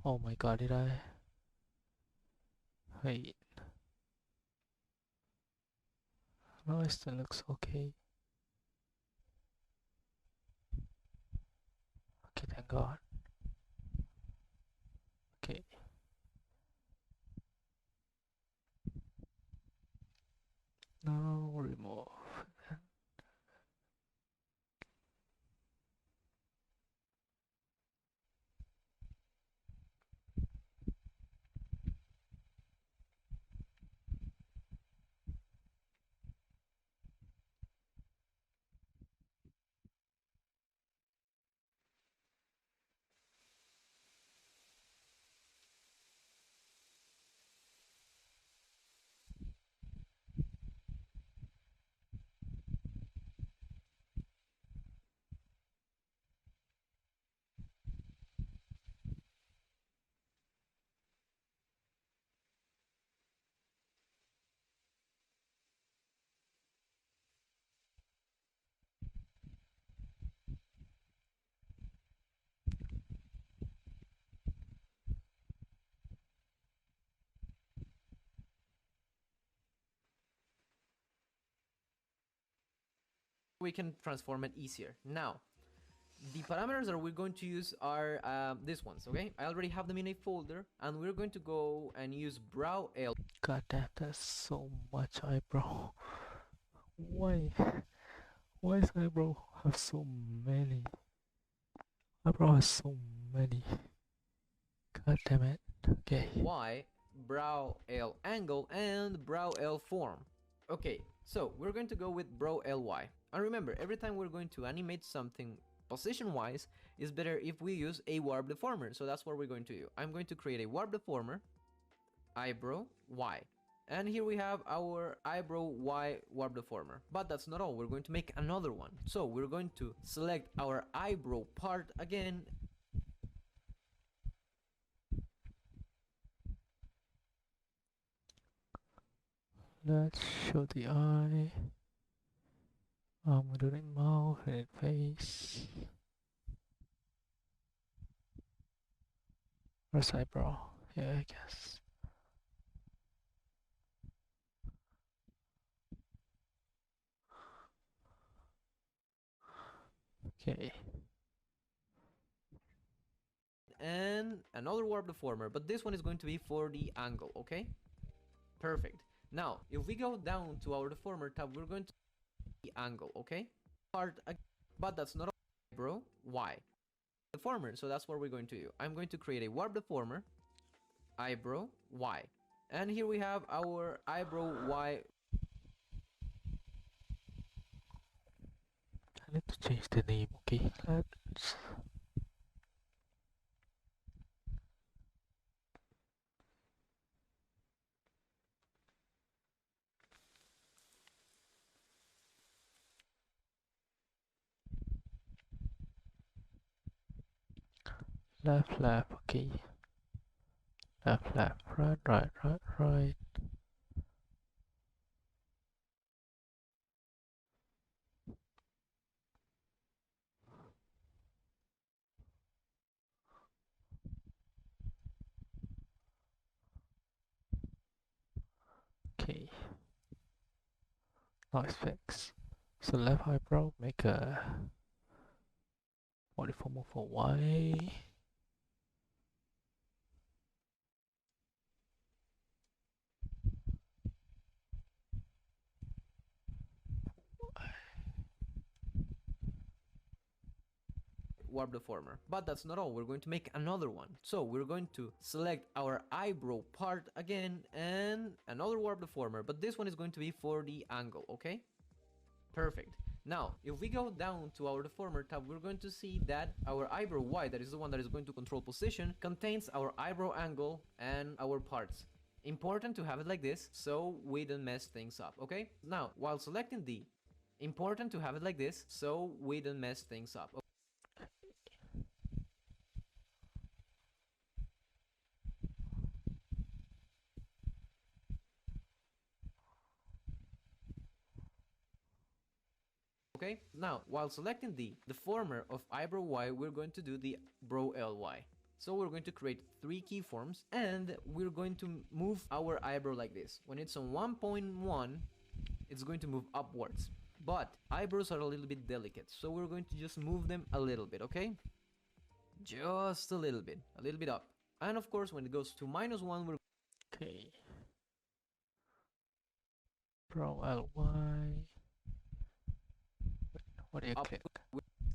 Oh my god, did I... Wait. No, it still looks okay. Okay, thank god. Okay. Now remove. we can transform it easier. Now, the parameters that we're going to use are these ones, okay? I already have them in a folder, and we're going to go and use brow L. God damn, that's so much eyebrow. Why? Why is eyebrow have so many? Eyebrow has so many. God damn it. Okay. Y, brow L angle, and brow L form. Okay, so we're going to go with brow LY. And remember, every time we're going to animate something position-wise, it's better if we use a warp deformer. So that's what we're going to do. I'm going to create a warp deformer, eyebrow Y. And here we have our eyebrow Y warp deformer. But that's not all, we're going to make another one. So we're going to select our eyebrow part again. Let's show the eye. We're doing mouth and face. Where's eyebrow? Yeah, I guess. Okay. And another warp deformer, but this one is going to be for the angle, okay? Perfect. Now, if we go down to our deformer tab, we're going to the angle, okay? But that's not eyebrow Y deformer, so that's what we're going to do. I'm going to create a warp deformer, eyebrow Y, and here we have our eyebrow Y. I need to change the name, okay? Let's left, left, okay. Left, left, right, right, right, right. Okay. Now it's fixed. So left eyebrow, make a modiformer for Y. Warp deformer. But that's not all, we're going to make another one. So we're going to select our eyebrow part again and another warp deformer, but this one is going to be for the angle, okay? Perfect. Now, if we go down to our deformer tab, we're going to see that our eyebrow Y, that is the one that is going to control position, contains our eyebrow angle and our parts. Important to have it like this so we don't mess things up, okay? Now, while selecting the important to have it like this so we don't mess things up. Okay, now while selecting the deformer of eyebrow Y, we're going to do the brow LY. So we're going to create 3 keyforms and we're going to move our eyebrow like this. When it's on 1.1, it's going to move upwards. But eyebrows are a little bit delicate, so we're going to just move them a little bit, okay? Just a little bit up. And of course, when it goes to -1, we're Okay. Brow LY. What do you up click?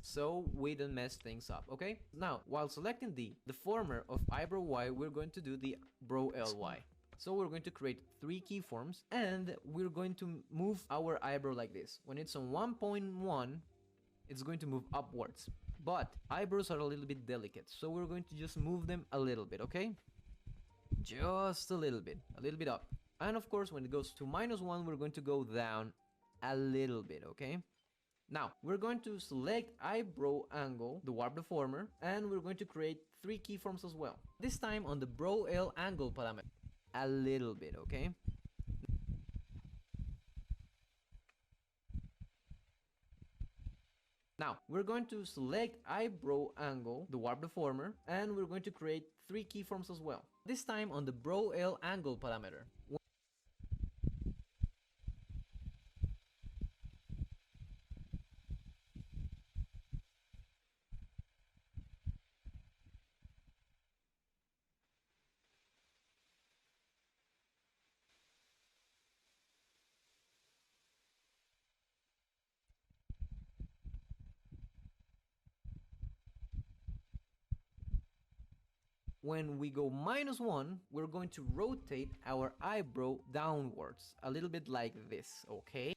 so we don't mess things up, okay? Now, while selecting the deformer of eyebrow Y, we're going to do the brow LY. So we're going to create 3 keyforms and we're going to move our eyebrow like this. When it's on 1.1, it's going to move upwards. But eyebrows are a little bit delicate, so we're going to just move them a little bit, okay? Just a little bit up. And of course, when it goes to -1, we're going to go down a little bit, okay? Now, we're going to select eyebrow angle, the warp deformer, and we're going to create 3 keyforms as well. This time on the brow L angle parameter. A little bit, okay? Now, we're going to select eyebrow angle, the warp deformer, and we're going to create 3 keyforms as well. This time on the brow L angle parameter. When we go -1, we're going to rotate our eyebrow downwards, a little bit like this, okay?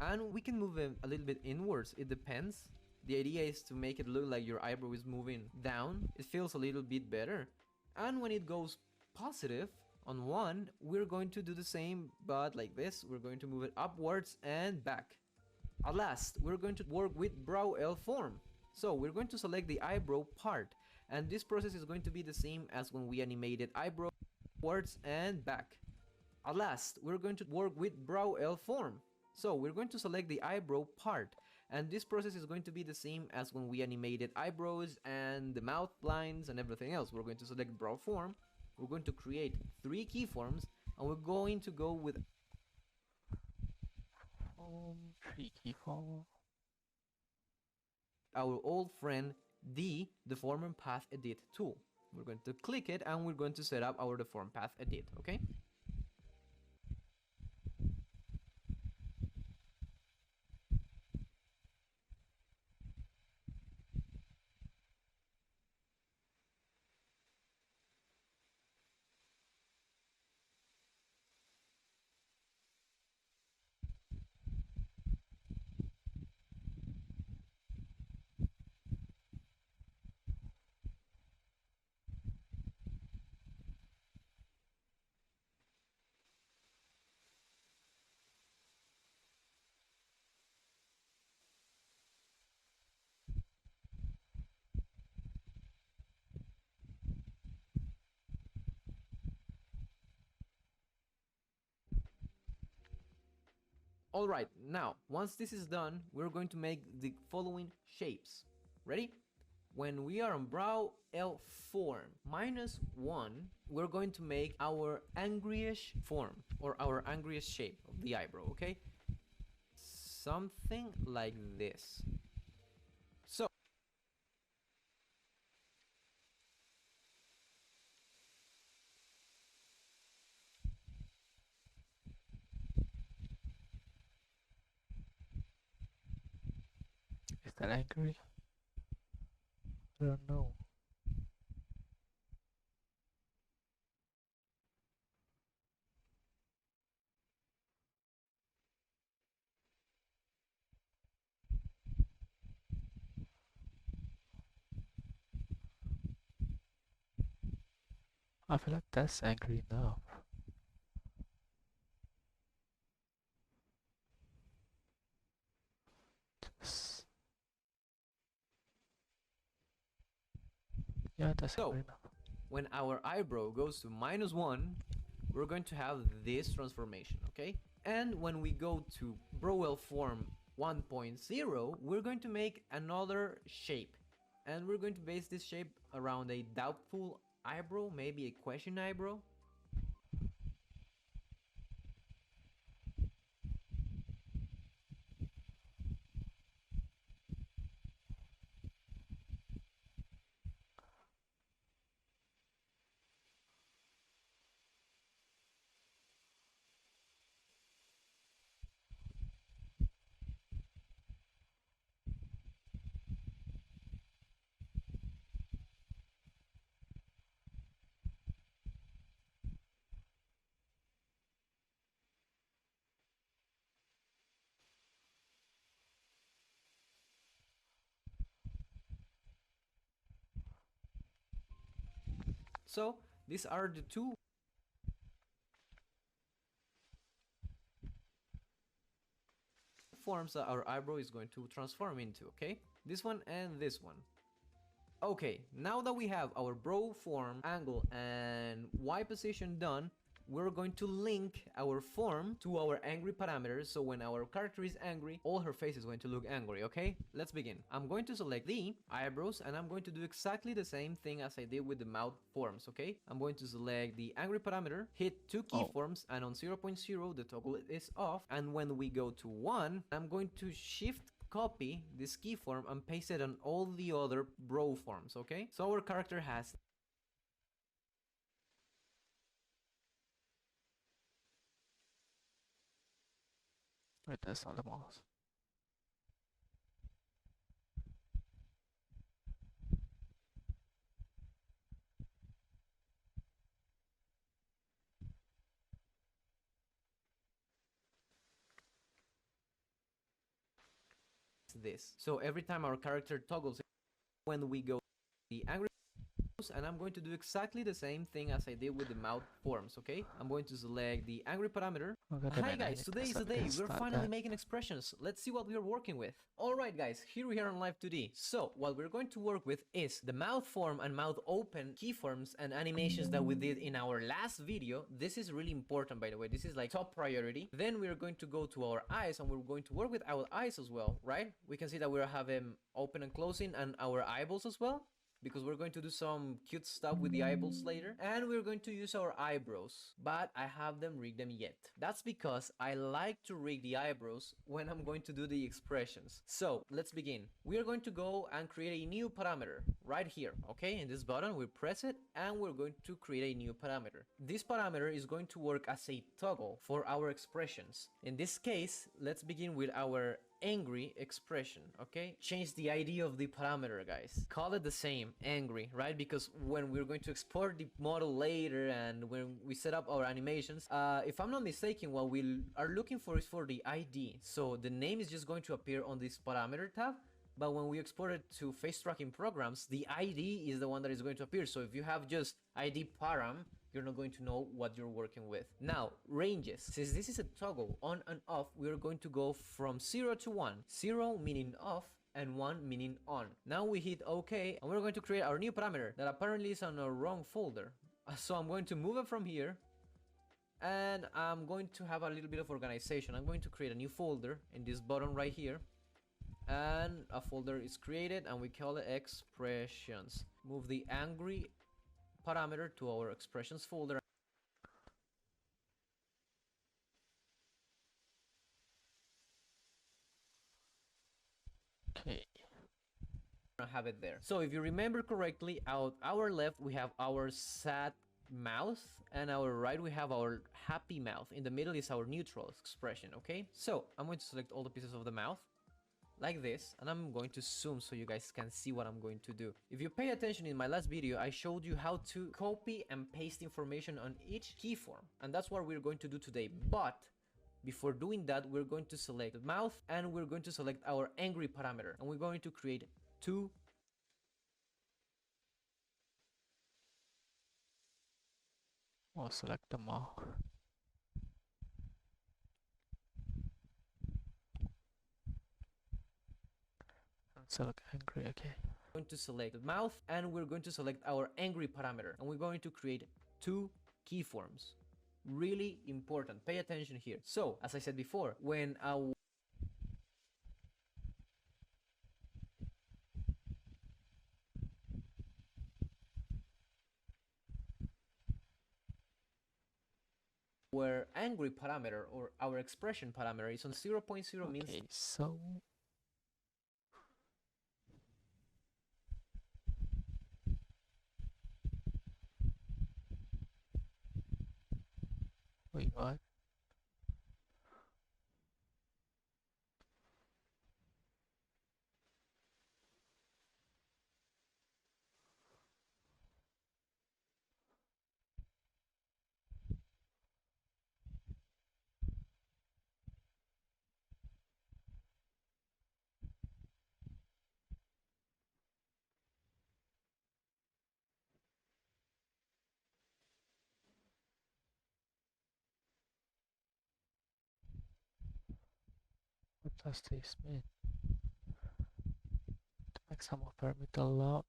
And we can move it a little bit inwards, it depends. The idea is to make it look like your eyebrow is moving down. It feels a little bit better. And when it goes positive on 1, we're going to do the same, but like this. We're going to move it upwards and back. At last, we're going to work with brow L form. So we're going to select the eyebrow part, and this process is going to be the same as when we animated eyebrow upwards and back. At last, we're going to work with brow L form. So we're going to select the eyebrow part, and this process is going to be the same as when we animated eyebrows and the mouth lines and everything else. We're going to select brow form, we're going to create 3 keyforms, and we're going to go with keyform. our old friend the Deform Path Edit tool. We're going to click it and we're going to set up our Deform Path Edit, okay? Alright, now, once this is done, we're going to make the following shapes. Ready? When we are on brow L form -1, we're going to make our angryish form, or our angriest shape of the eyebrow, okay? Something like this. So, Is that angry? I don't know. I feel like that's angry enough. Just... yeah, that's So, angry enough. when our eyebrow goes to -1, we're going to have this transformation, okay? And when we go to brow form 1.0, we're going to make another shape. And we're going to base this shape around a doubtful eyebrow, maybe a question eyebrow. So these are the two forms that our eyebrow is going to transform into, okay? This one and this one. Okay, now that we have our brow form, angle, and Y position done, we're going to link our form to our angry parameters, so when our character is angry, all her face is going to look angry, okay? Let's begin. I'm going to select the eyebrows, and I'm going to do exactly the same thing as I did with the mouth forms, okay? I'm going to select the angry parameter, hit 2 keyforms, and on 0.0 the toggle is off, and when we go to 1, I'm going to shift copy this keyform and paste it on all the other brow forms, okay? So our character has Wait, that's not the mouse. This. So every time our character toggles when we go the angry, and I'm going to do exactly the same thing as I did with the mouth forms, okay? I'm going to select the angry parameter. Hi guys, today is the day. We're finally making expressions. Let's see what we are working with. Alright guys, here we are on Live 2D. So, what we're going to work with is the mouth form and mouth open keyforms and animations that we did in our last video. This is really important, by the way. This is like top priority. Then we're going to go to our eyes and we're going to work with our eyes as well, right? We can see that we have them open and closing and our eyeballs as well, because we're going to do some cute stuff with the eyeballs later. And we're going to use our eyebrows, but I haven't rigged them yet. That's because I like to rig the eyebrows when I'm going to do the expressions. So let's begin. We are going to go and create a new parameter right here, okay? In this button, we press it and we're going to create a new parameter. This parameter is going to work as a toggle for our expressions. In this case, let's begin with our angry expression, okay? Change the ID of the parameter, guys. Call it the same, angry, right? Because when we're going to export the model later and when we set up our animations, if I'm not mistaken, what we are looking for is for the ID. So the name is just going to appear on this parameter tab, but when we export it to face tracking programs, the ID is the one that is going to appear. So if you have just ID param, you're not going to know what you're working with. Now, ranges. Since this is a toggle on and off, we're going to go from 0 to 1. 0 meaning off and 1 meaning on. Now we hit OK and we're going to create our new parameter that apparently is on a wrong folder. So I'm going to move it from here and I'm going to have a little bit of organization. I'm going to create a new folder in this button right here, and a folder is created and we call it expressions. Move the angry parameter to our expressions folder. Okay. Have it there. So if you remember correctly, out our left we have our sad mouth and our right we have our happy mouth. In the middle is our neutral expression, okay? So I'm going to select all the pieces of the mouth like this, and I'm going to zoom so you guys can see what I'm going to do. If you pay attention, in my last video I showed you how to copy and paste information on each keyform, and that's what we're going to do today. But before doing that, we're going to select the mouth and we're going to select our angry parameter, and we're going to create two Or select the mouth. And select angry, okay. going to select the mouth and we're going to select our angry parameter, and we're going to create two keyforms. Really important, pay attention here. So as I said before, when our angry parameter or our expression parameter is on 0.0 means Okay, so wait, what? What does this mean? The maximum parameter allowed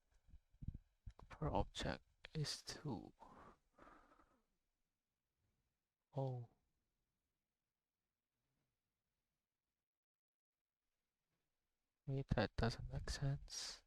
per object is 2. Oh. Wait, that doesn't make sense.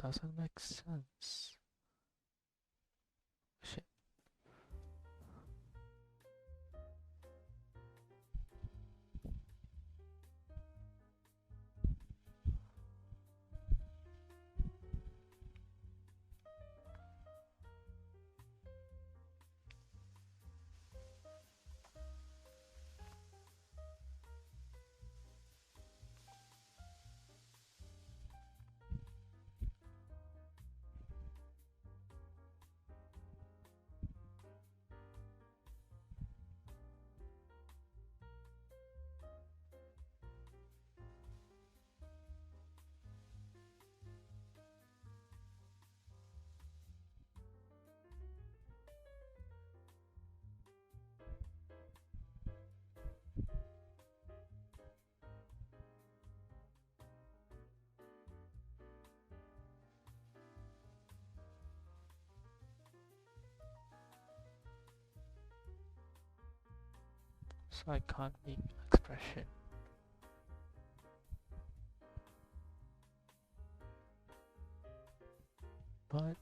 doesn't make sense. Shit. So I can't make expression. But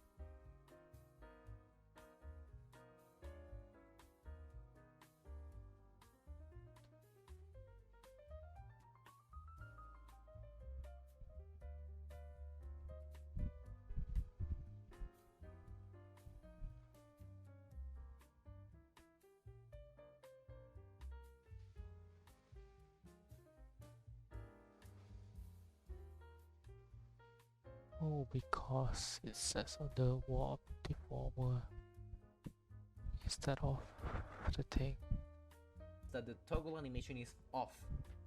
oh, because it says on the warp deformer instead of the thing. That the toggle animation is off.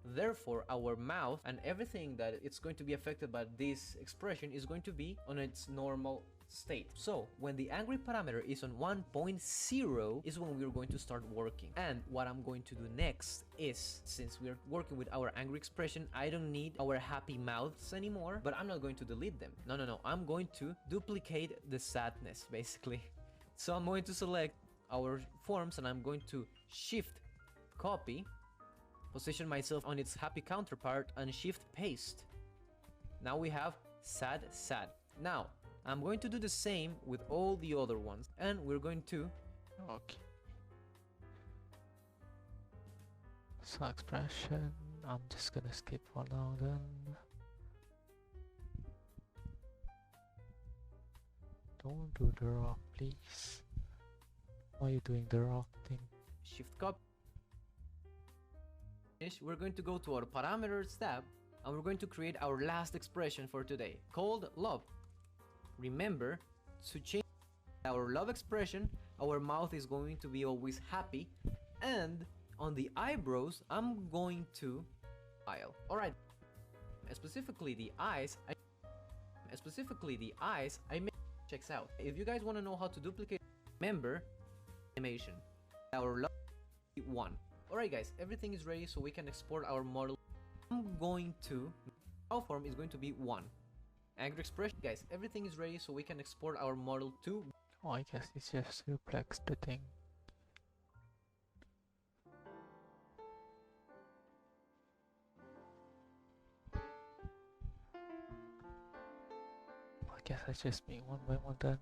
Therefore, our mouth and everything that it's going to be affected by this expression is going to be on its normal state. So when the angry parameter is on 1.0 is when we're going to start working. And what I'm going to do next is, since we're working with our angry expression, I don't need our happy mouths anymore, but I'm not going to delete them. No, I'm going to duplicate the sadness, basically. So I'm going to select our forms and I'm going to shift copy, position myself on its happy counterpart, and shift paste. Now we have sad. Now I'm going to do the same with all the other ones, and we're going to Okay. So expression, I'm just gonna skip for now then. Don't do the rock, please. Why are you doing the rock thing? shift copy. We're going to go to our parameters tab and we're going to create our last expression for today called love. Remember to change our love expression, our mouth is going to be always happy, and on the eyebrows I'm going to smile. Alright, specifically the eyes I make checks out. If you guys want to know how to duplicate, remember animation, our love 1. Alright guys, everything is ready so we can export our model. I'm going to, our form is going to be 1. Angry expression, guys, everything is ready so we can export our model to. Oh, I guess it's just duplex the thing. I guess I just make one by one then.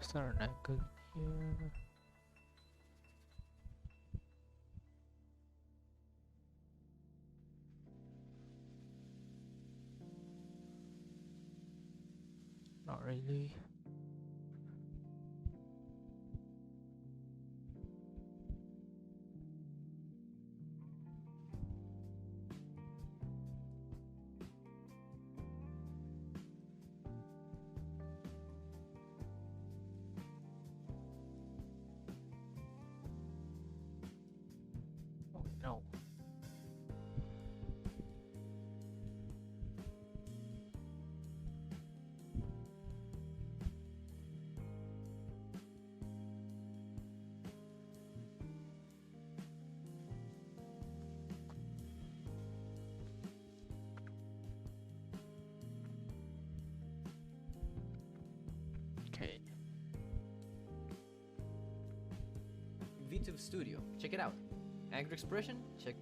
Is there an angle here? Not really. Oh no. Okay. VTuber Studio, check it out. Angry expression, check.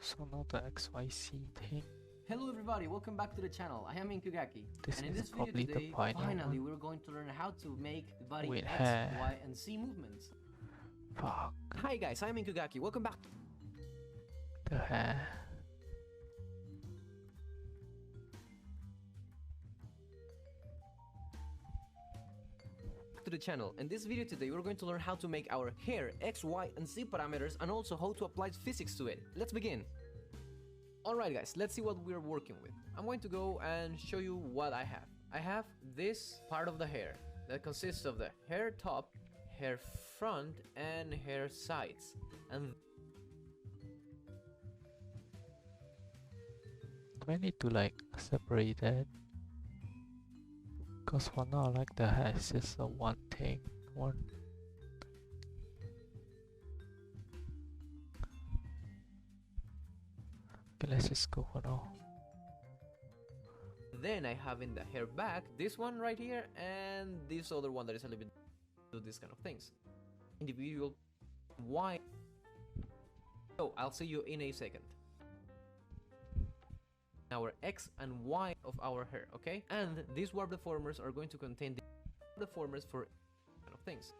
So not the XYZ thing. Hello everybody, welcome back to the channel. I am Inkugaki, This and in is this video probably the today, final finally one. we're going to learn how to make the body With X, hair. Y, and Z movements. Fuck. Hi guys, I'm Inkugaki, welcome back The hair. to the channel. In this video today, we're going to learn how to make our hair X, Y, and Z parameters, and also how to apply physics to it. Let's begin. Alright guys, let's see what we're working with. I'm going to go and show you what I have. I have this part of the hair that consists of the hair top, hair front, and hair sides. And Do I need to like separate it? Because for now, like the hair is just a one thing. One. Okay, let's just go for now. then I have in the hair back this one right here and this other one that is a little bit do these kind of things. Individual Y. So I'll see you in a second. Our X and Y of our hair, okay? And these warp deformers are going to contain the deformers for kind of things.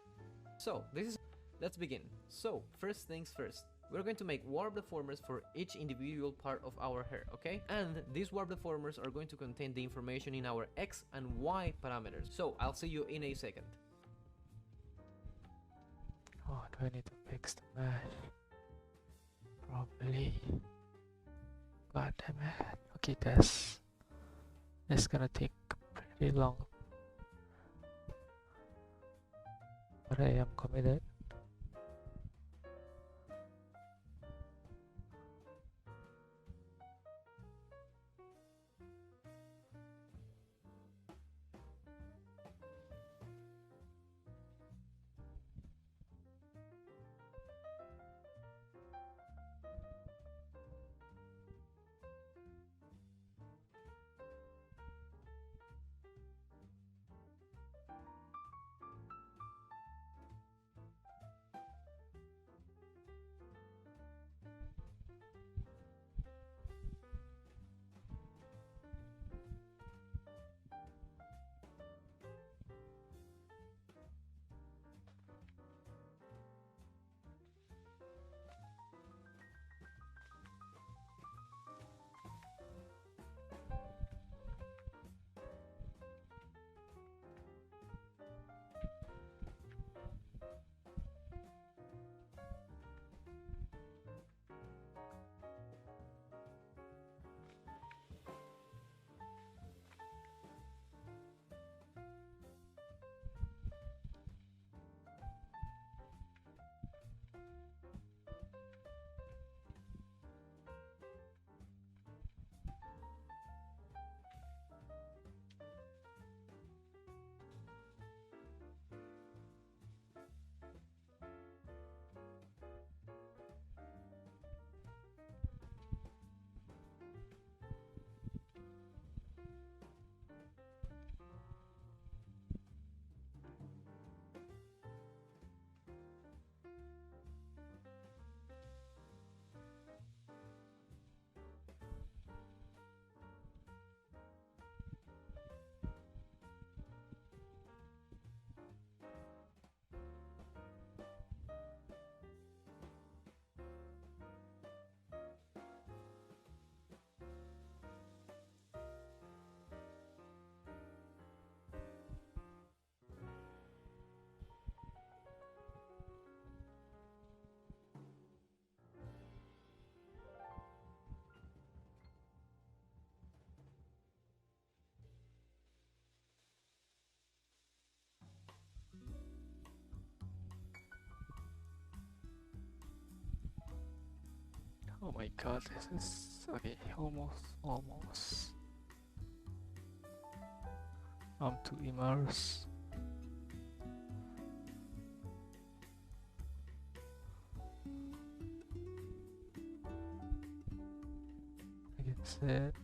So this is let's begin. So, first things first. We're going to make warp deformers for each individual part of our hair, okay? And these warp deformers are going to contain the information in our X and Y parameters. So, I'll see you in a second. Oh, do I need to fix the mesh? Probably. God damn it. Okay, that's gonna take pretty long. But I am committed. Oh my god, this is okay, almost. I'm too immersed. I can sit.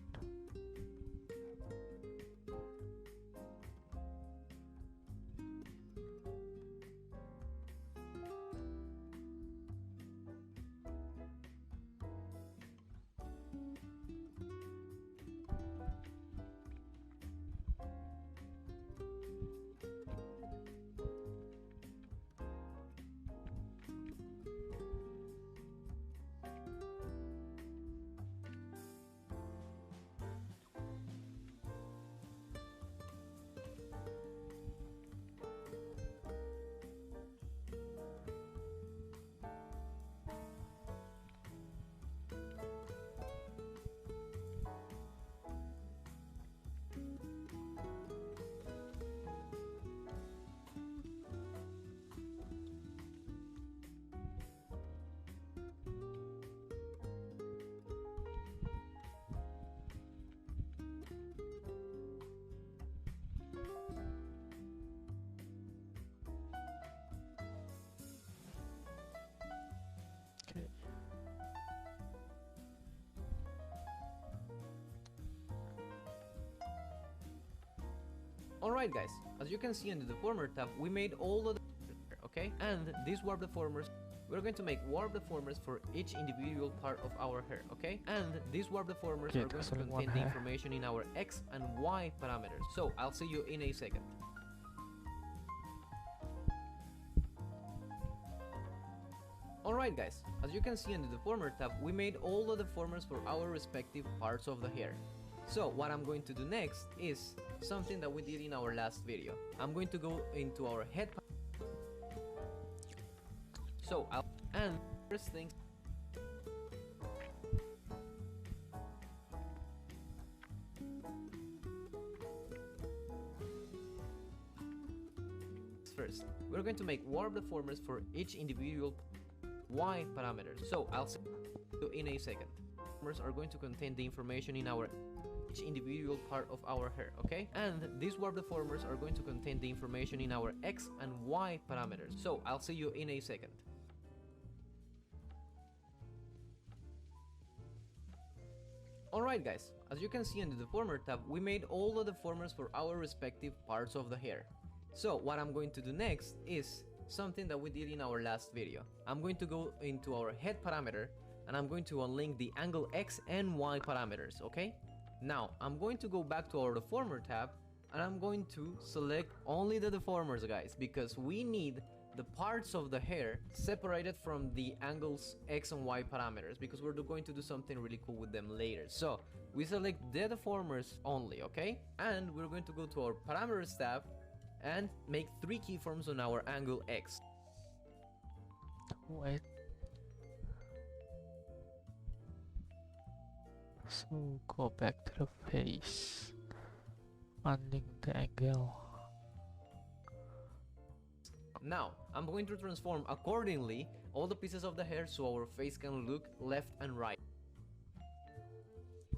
Okay. Alright guys, as you can see in the deformer tab, we made all of the okay? And these warp deformers, we're going to make warp deformers for each individual part of our hair, okay? And these warp deformers Okay, are going there's to only one contain the hair. information in our X and Y parameters. So, I'll see you in a second. Alright guys, as you can see in the deformer tab, we made all the deformers for our respective parts of the hair. So what I'm going to do next is something that we did in our last video. I'm going to go into our head. And first thing first, we're going to make warp deformers for each individual Y parameters. So I'll say in a second. Deformers are going to contain the information in our each individual part of our hair, okay? And these warp deformers are going to contain the information in our X and Y parameters. So I'll see you in a second. Alright guys, as you can see in the deformer tab, we made all the deformers for our respective parts of the hair. So what I'm going to do next is something that we did in our last video. I'm going to go into our head parameter and I'm going to unlink the angle X and Y parameters, okay? Now, I'm going to go back to our deformer tab and I'm going to select only the deformers, guys, because we need the parts of the hair separated from the angles X and Y parameters, because we're going to do something really cool with them later. So we select the deformers only, okay? And we're going to go to our parameters tab and make 3 keyframes on our angle X. Wait. So go back to the face. Unlink the angle. Now, I'm going to transform accordingly all the pieces of the hair so our face can look left and right.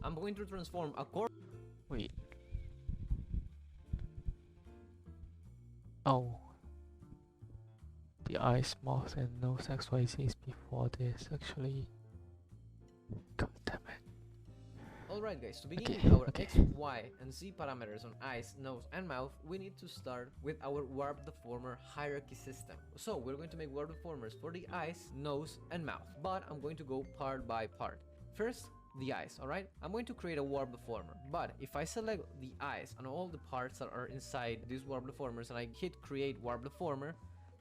I'm going to transform Wait. Oh. The eyes, mouth, and nose XYZ is before this, actually. God damn it. Alright guys, to begin Okay, with our okay. X, Y, and Z parameters on eyes, nose, and mouth, we need to start with our warp deformer hierarchy system. So we're going to make warp deformers for the eyes, nose, and mouth, but I'm going to go part by part. First, the eyes, alright? I'm going to create a warp deformer, but if I select the eyes and all the parts that are inside these warp deformers and I hit create warp deformer,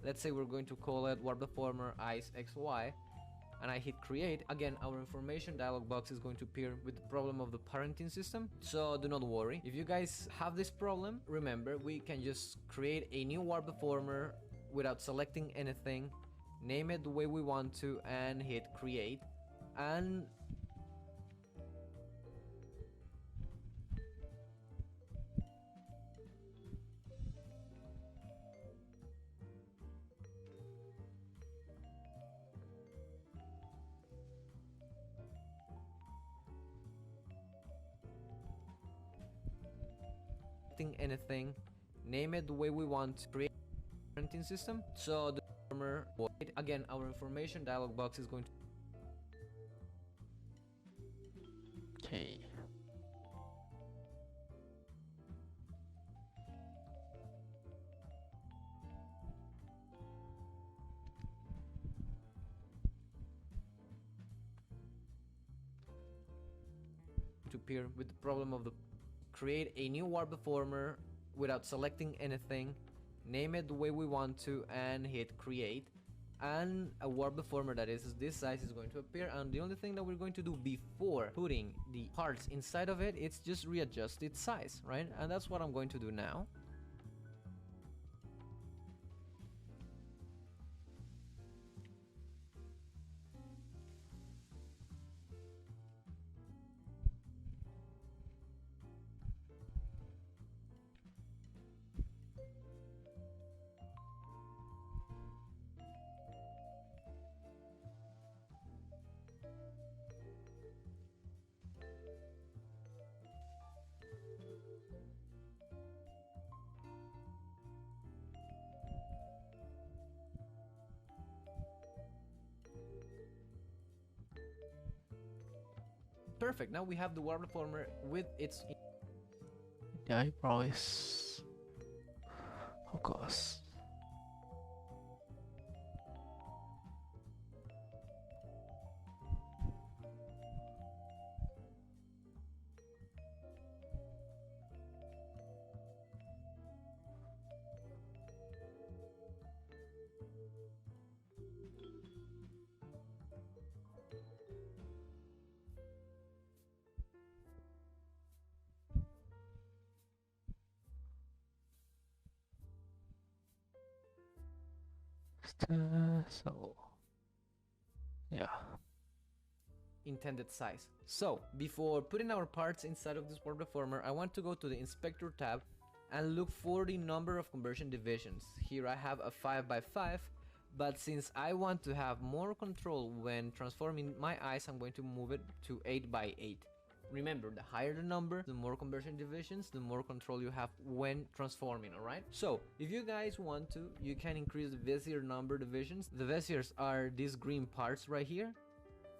let's say we're going to call it warp deformer eyes XY, and I hit create, again our information dialog box is going to appear with the problem of the parenting system. So do not worry, if you guys have this problem, remember we can just create a new warp deformer without selecting anything, name it the way we want to, and hit create. And anything, name it the way we want to, create a parenting system. So the deformer, again our information dialog box is going to Okay. appear with the problem of the create a new warp deformer without selecting anything, name it the way we want to, and hit create. And a warp deformer that is this size is going to appear, and the only thing that we're going to do before putting the parts inside of it, it's just readjust its size, right? And that's what I'm going to do now. Perfect, now we have the warp deformer with its The eyebrow is... of course. So yeah. Intended size. So before putting our parts inside of this warp deformer, I want to go to the inspector tab and look for the number of conversion divisions. Here I have a 5x5, but since I want to have more control when transforming my eyes, I'm going to move it to 8x8. Remember, the higher the number, the more conversion divisions, the more control you have when transforming, alright? So, if you guys want to, you can increase the Vizier number divisions. The Viziers are these green parts right here.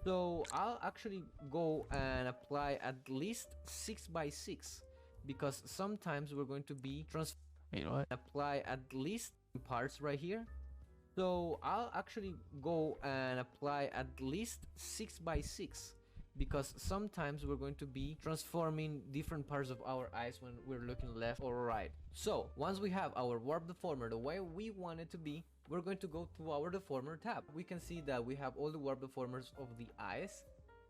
So, I'll actually go and apply at least 6x6, because sometimes we're going to be Wait, what? apply at least parts right here. So, I'll actually go and apply at least 6x6, because sometimes we're going to be transforming different parts of our eyes when we're looking left or right. So once we have our warp deformer the way we want it to be, we're going to go to our deformer tab. We can see that we have all the warp deformers of the eyes.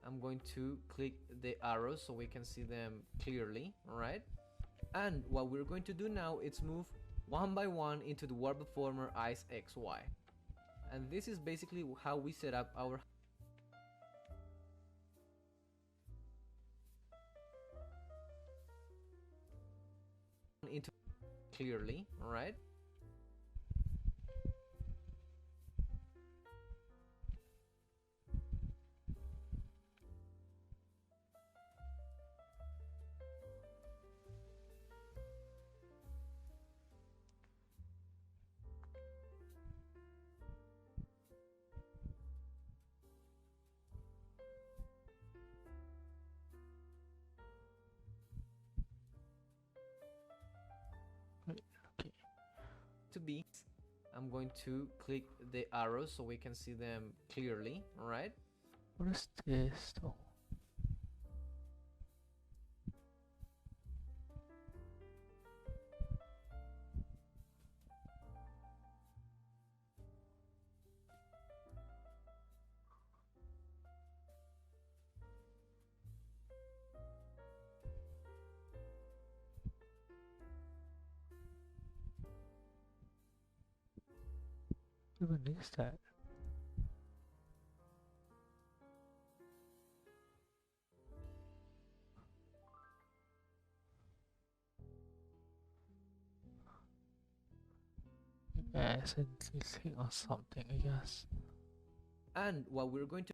I'm going to click the arrows so we can see them clearly, alright? And what we're going to do now is move one by one into the warp deformer eyes XY. And this is basically how we set up our into clearly, alright? Okay. To be, I'm going to click the arrows so we can see them clearly, alright? What is this though? What even is that? Yeah, it's anything or something, I guess. And what we're going to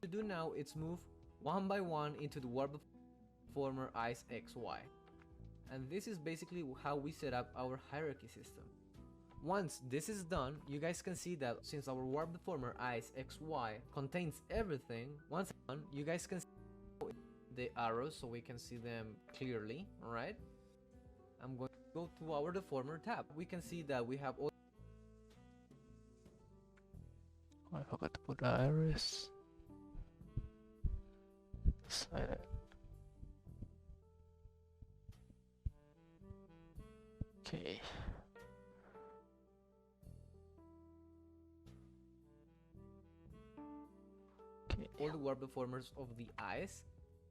do now is move one by one into the warp deformer eyes XY. And this is basically how we set up our hierarchy system. Once this is done, you guys can see that since our warp deformer eyes XY contains everything, once done, you guys can see the arrows so we can see them clearly, alright? I'm going to go to our deformer tab. We can see that we have all Oh, I forgot to put the iris. Beside it. Okay. Okay. all the warp deformers of the eyes.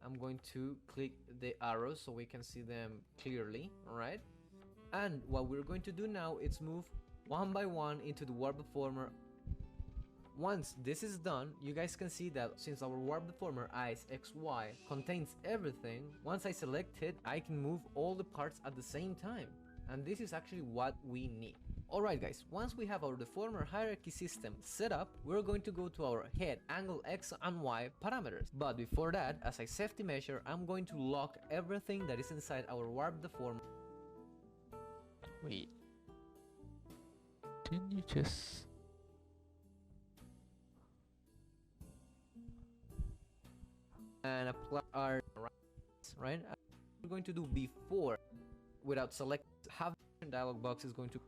I'm going to click the arrows so we can see them clearly, alright? And what we're going to do now is move one by one into the warp deformer. Once this is done, you guys can see that since our warp deformer eyes XY contains everything, once I select it, I can move all the parts at the same time. And this is actually what we need. Alright guys, once we have our deformer hierarchy system set up, we're going to go to our head, angle X and Y parameters. But before that, as a safety measure, I'm going to lock everything that is inside our warp deformer. Wait. Didn't you just... And apply our right? We're going to do before without select have dialog box is going to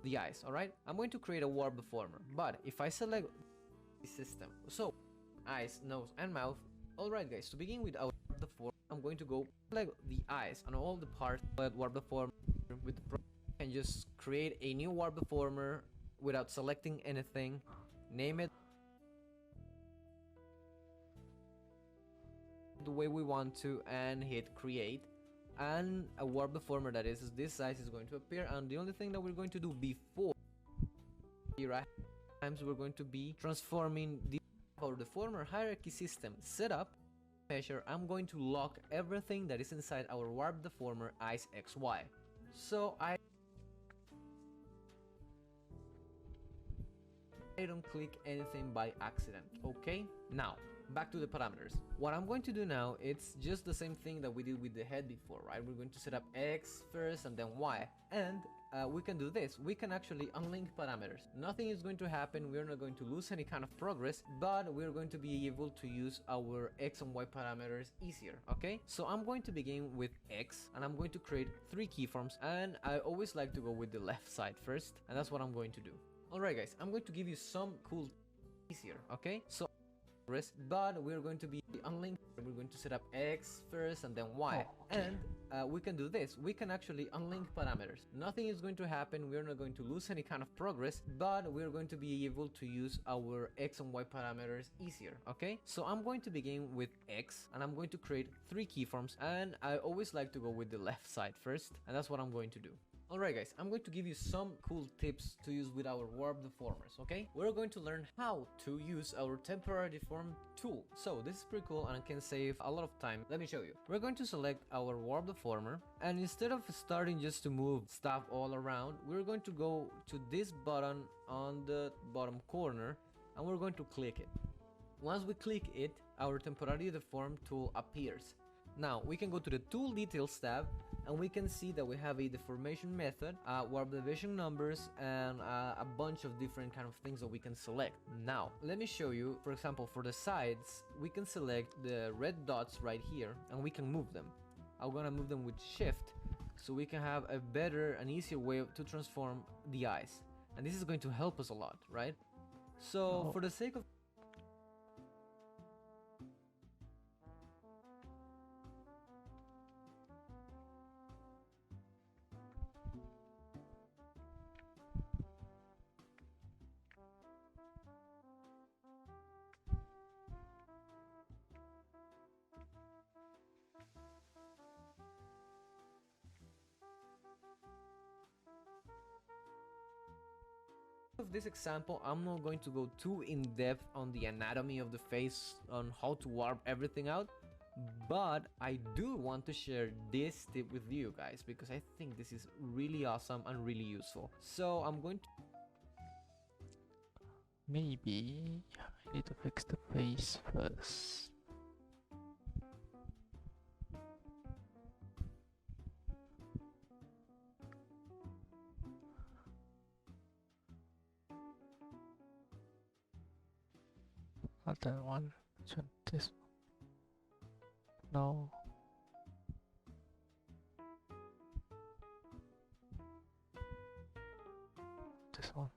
the eyes, alright? I'm going to create a warp deformer, but if I select the system, so eyes, nose, and mouth, alright guys, to begin with our warp deformer, I'm going to go select the eyes and all the parts of warp deformer with the and just create a new warp deformer without selecting anything, name it the way we want to, and hit create. and a warp deformer that is this size is going to appear, and the only thing that we're going to do before here times we're going to be transforming our deformer hierarchy system setup measure. I'm going to lock everything that is inside our warp deformer eyes XY. So I don't click anything by accident. Okay, now back to the parameters. What I'm going to do now, it's just the same thing that we did with the head before, right? We're going to set up X first and then Y, and we can do this. We can actually unlink parameters. Nothing is going to happen. We're not going to lose any kind of progress, but we're going to be able to use our X and Y parameters easier. Okay, so I'm going to begin with X, and I'm going to create 3 keyframes, and I always like to go with the left side first, and that's what I'm going to do. Alright guys, I'm going to give you some cool easier, okay? So but we're going to be unlinked. We're going to set up X first and then Y, and we can do this. We can actually unlink parameters. Nothing is going to happen. We're not going to lose any kind of progress, but we're going to be able to use our X and Y parameters easier. Okay, so I'm going to begin with X, and I'm going to create 3 keyframes, and I always like to go with the left side first, and that's what I'm going to do. Alright guys, I'm going to give you some cool tips to use with our warp deformers, okay? We're going to learn how to use our temporary deform tool. So this is pretty cool and can save a lot of time. Let me show you. We're going to select our warp deformer, and instead of starting just to move stuff all around, we're going to go to this button on the bottom corner, and we're going to click it. Once we click it, our temporary deform tool appears. Now we can go to the tool details tab, and we can see that we have a deformation method, warp division numbers, and a bunch of different kind of things that we can select. Now let me show you. For example, for the sides, we can select the red dots right here, and we can move them. I'm gonna move them with shift, so we can have a better and easier way to transform the eyes, and this is going to help us a lot, right? So for the sake of this example, I'm not going to go too in depth on the anatomy of the face, on how to warp everything out, but I do want to share this tip with you guys because I think this is really awesome and really useful. So I'm going to maybe I need to fix the face first. Not that one. Which one? This one. No. This one.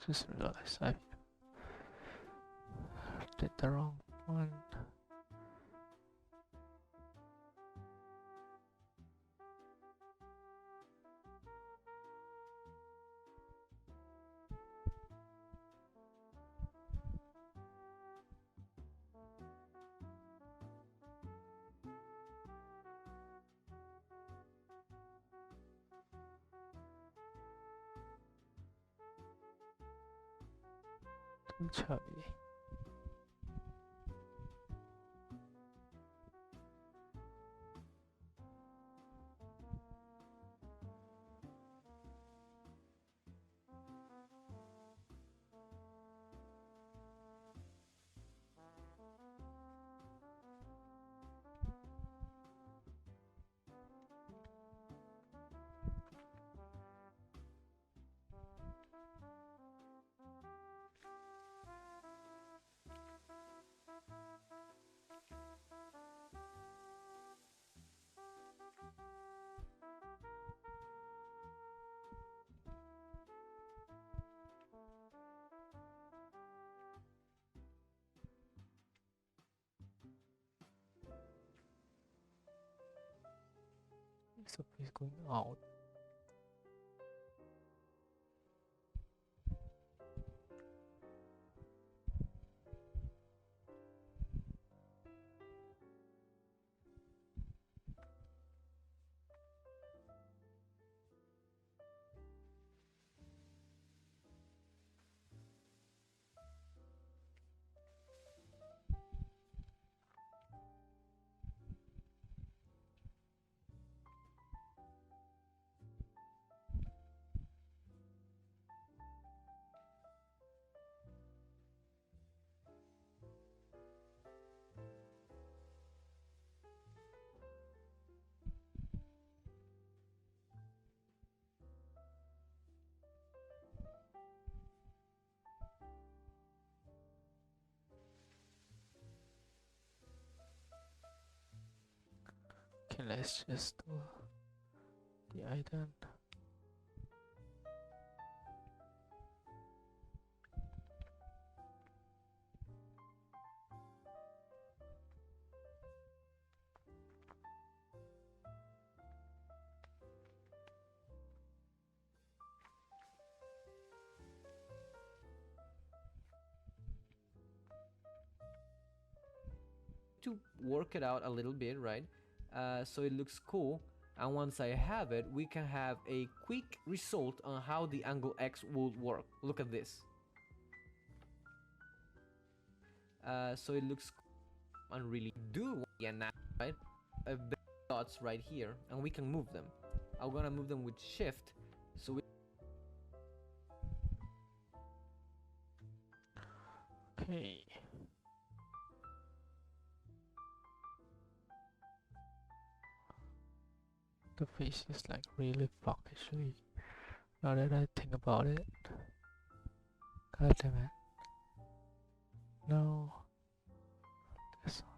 Just realized I did the wrong one. Too chubby. is the face going out? Okay, let's just do the item. To work it out a little bit, right? So it looks cool. And once I have it, we can have a quick result on how the angle X would work. Look at this. So it looks cool and really do now, right? Dots right here, and we can move them. I'm gonna move them with Shift, so we Okay. The face is like really fuck actually. Now that I think about it. God damn it. No. This one.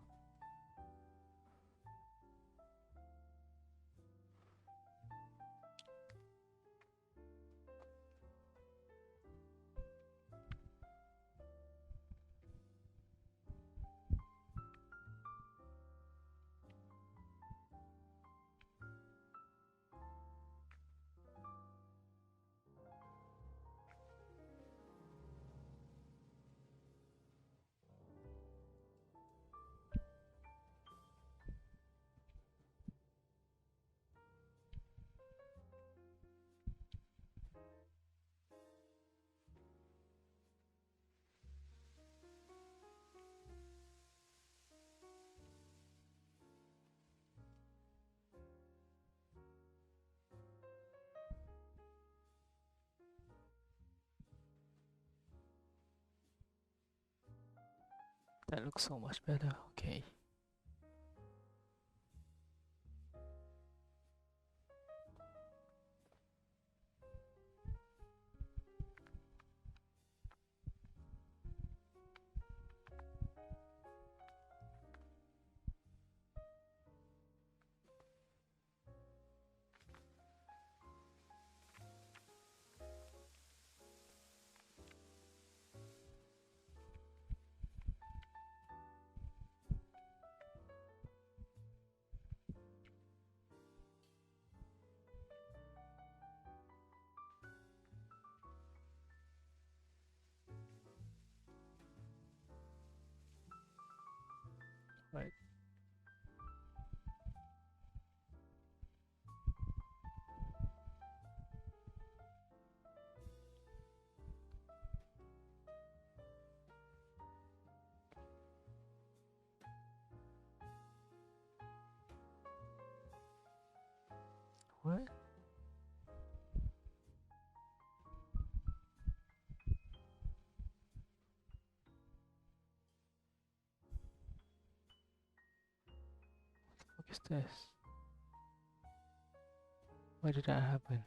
That looks so much better. Okay. Right. What? What is this? Why did that happen?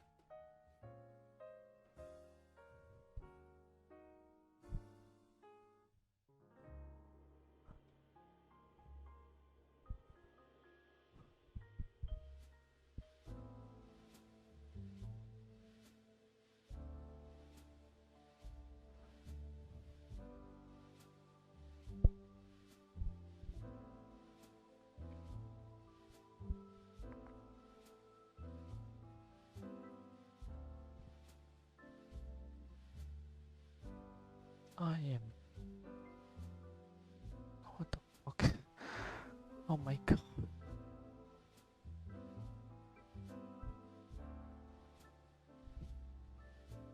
am. What the fuck? Oh my god.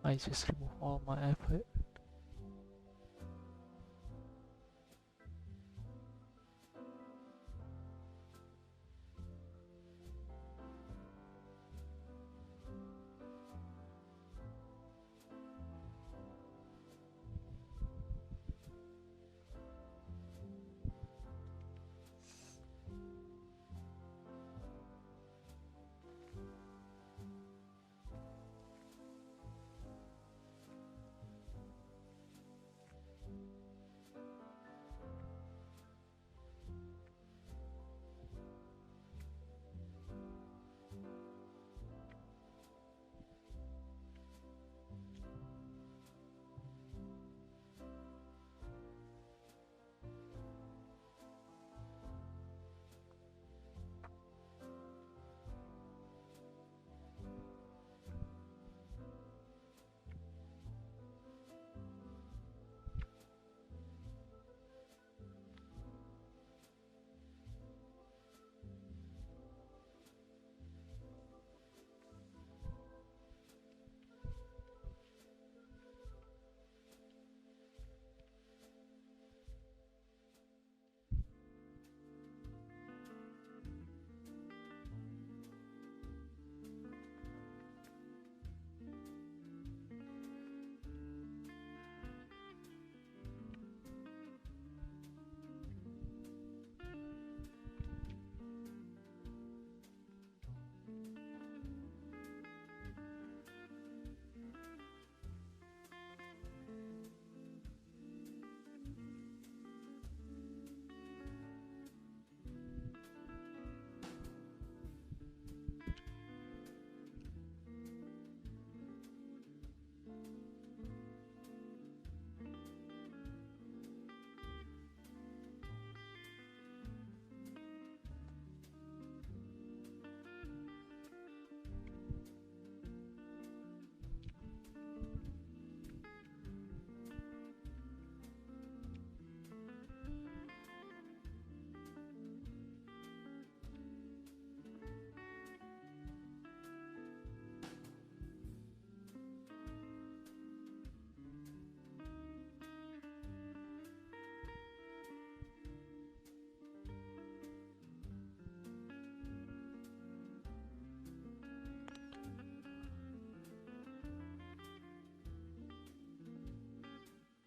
I just remove all my effort.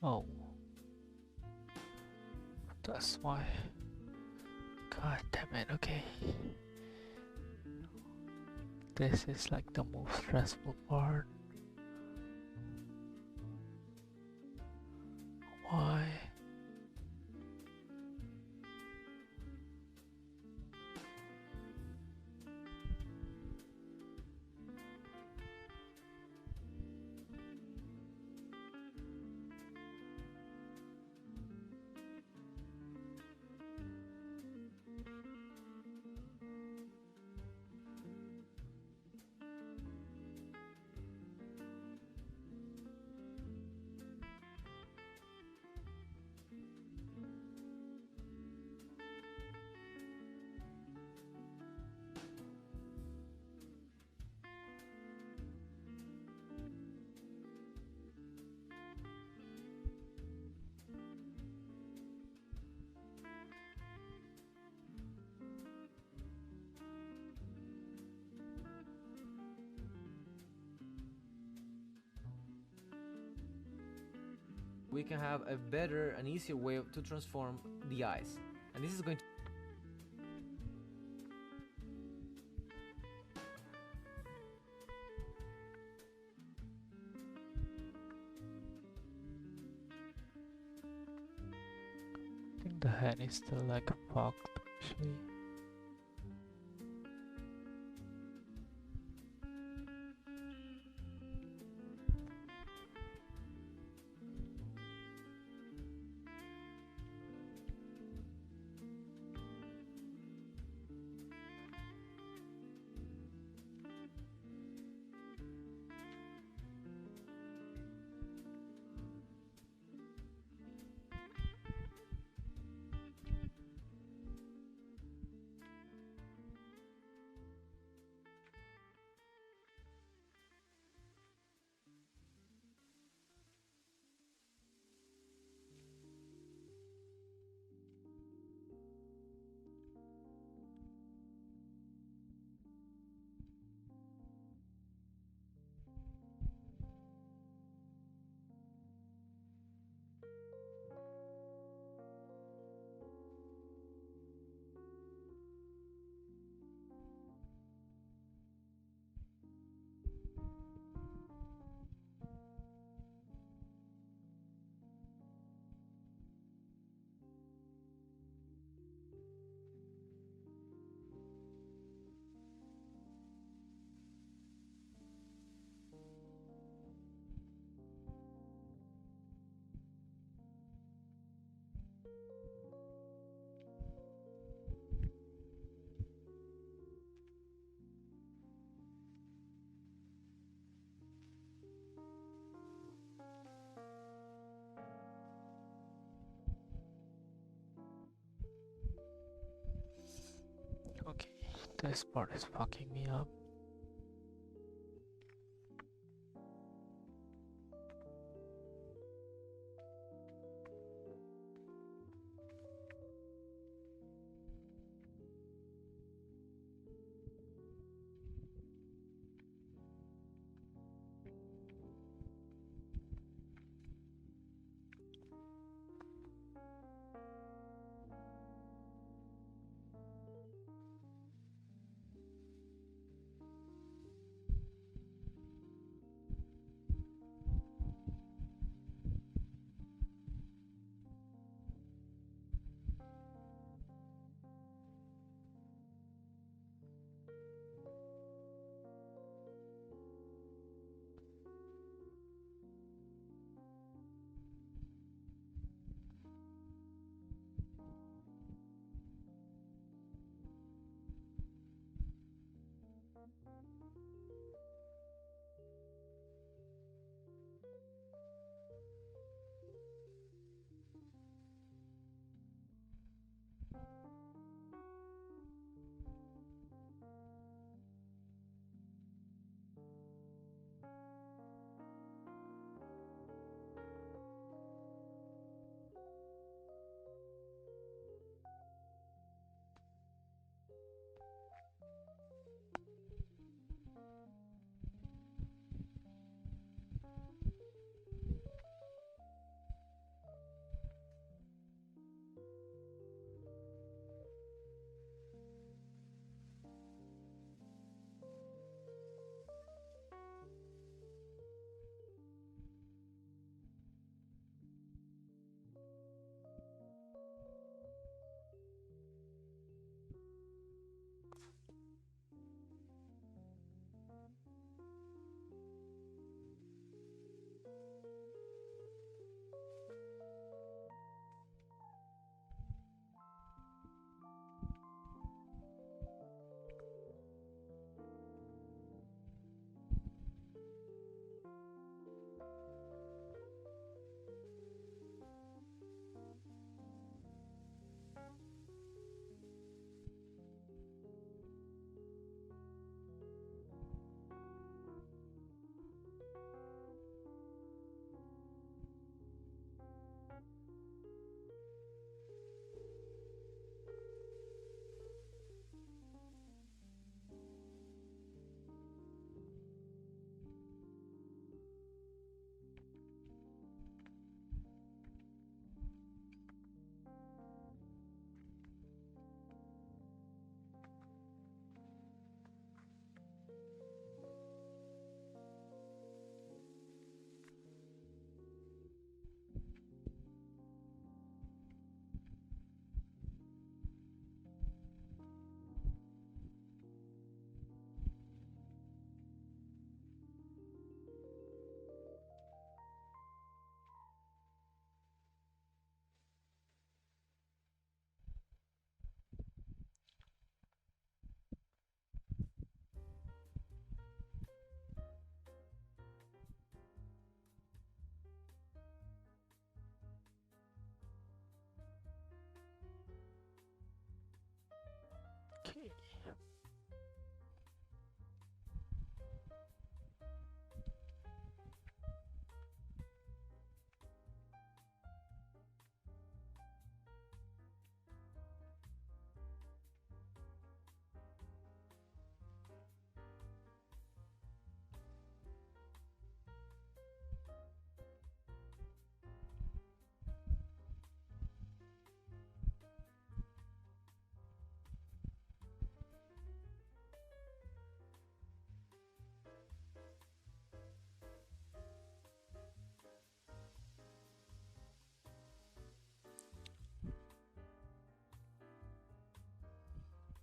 Oh. That's why. God damn it, okay. This is like the most stressful part. Why? We can have a better and easier way to transform the eyes. And this is going to I think the head is still like fucked actually. This part is fucking me up. Okay.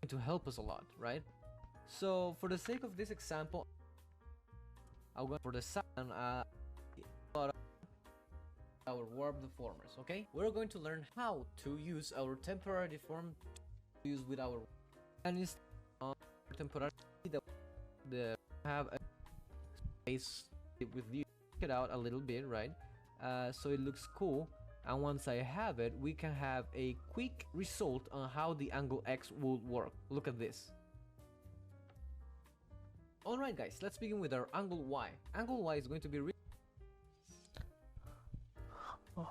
To help us a lot, right? So for the sake of this example, I'll go for the sun, our warp deformers, okay? We're going to learn how to use our temporary deform to use with our, and it's temporary that the have a space with you. Check it out a little bit, right? So it looks cool. And once I have it, we can have a quick result on how the angle X will work. Look at this. Alright guys, let's begin with our angle Y. Angle Y is going to be Oh.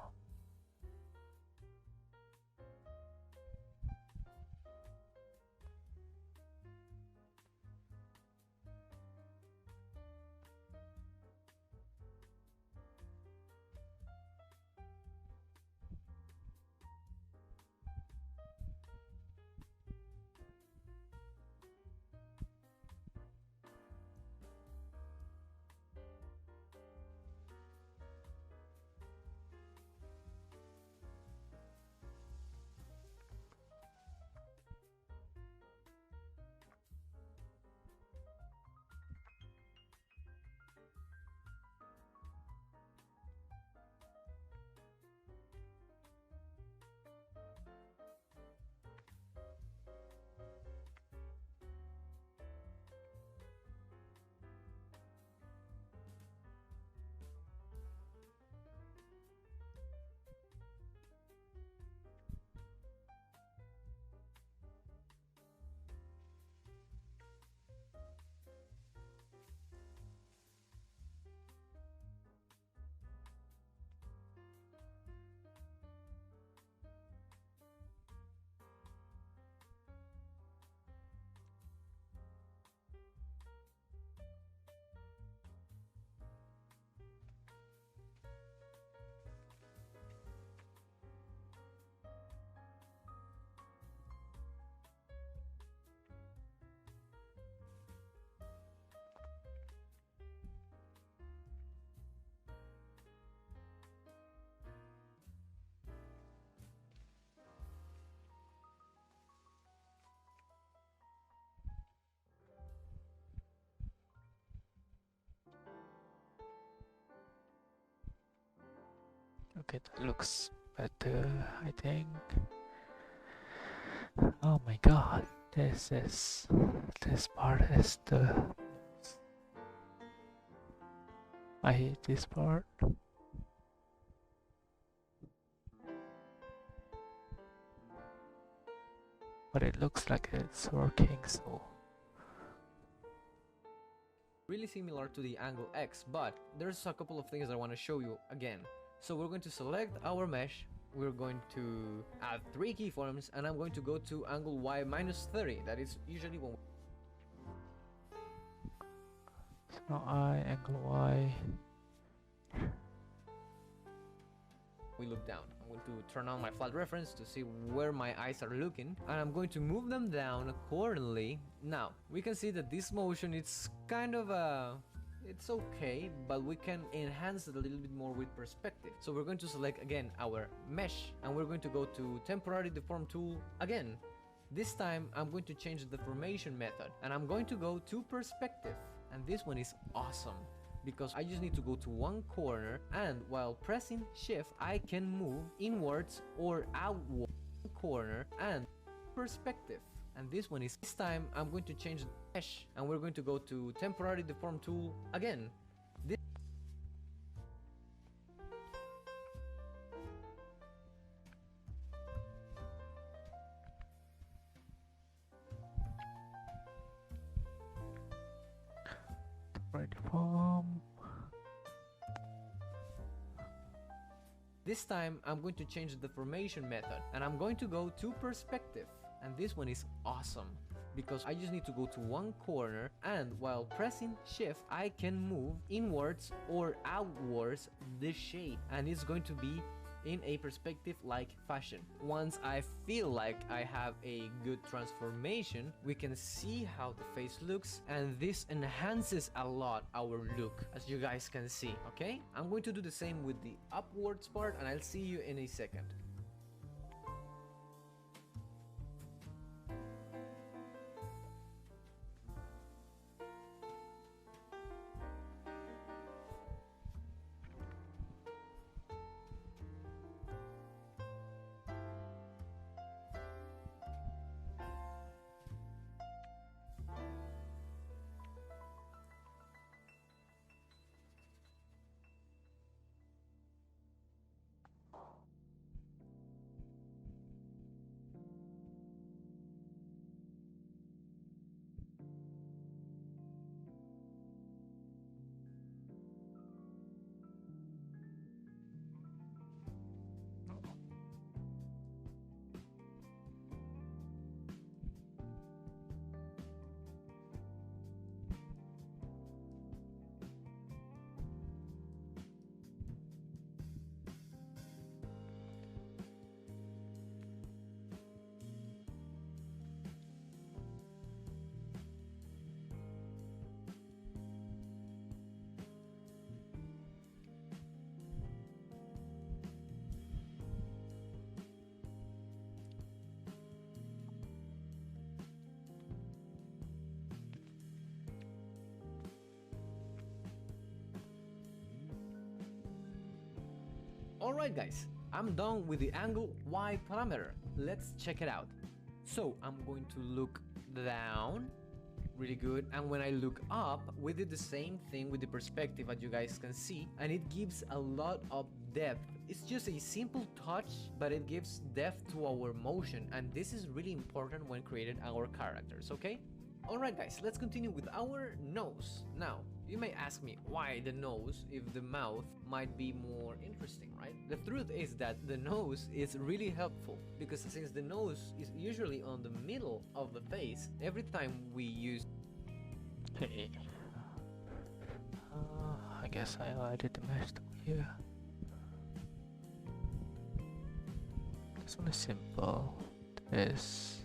Okay, that looks better, I think. Oh my god, this part is the... I hate this part. But it looks like it's working, so... really similar to the angle X, but there's a couple of things I want to show you again. So we're going to select our mesh, we're going to add 3 keyforms, and I'm going to go to angle Y minus 30. That is usually when So angle Y. we look down. I'm going to turn on my flat reference to see where my eyes are looking, and I'm going to move them down accordingly. Now we can see that this motion, it's kind of it's okay, but we can enhance it a little bit more with perspective. So we're going to select again our mesh, and we're going to go to temporary deform tool again. This time I'm going to change the deformation method, and I'm going to go to perspective, and this one is awesome because I just need to go to one corner, and while pressing shift I can move inwards or outward corner and perspective. And this one is, this time I'm going to change the mesh, and we're going to go to temporary deform tool again. This Deform. This time I'm going to change the deformation method, and I'm going to go to perspective. And this one is awesome because I just need to go to one corner, and while pressing shift I can move inwards or outwards the shape, and it's going to be in a perspective like fashion. Once I feel like I have a good transformation, we can see how the face looks, and this enhances a lot our look, as you guys can see. Okay, I'm going to do the same with the upwards part, and I'll see you in a second. Alright guys, I'm done with the angle Y parameter. Let's check it out. So I'm going to look down, really good, and when I look up, we did the same thing with the perspective as you guys can see, and it gives a lot of depth. It's just a simple touch, but it gives depth to our motion, and this is really important when creating our characters, okay? Alright guys, let's continue with our nose. Now, you may ask me why the nose if the mouth might be more interesting, right? The truth is that the nose is really helpful because since the nose is usually on the middle of the face, every time we use... Okay. I guess I added the mesh here. This one is simple. This.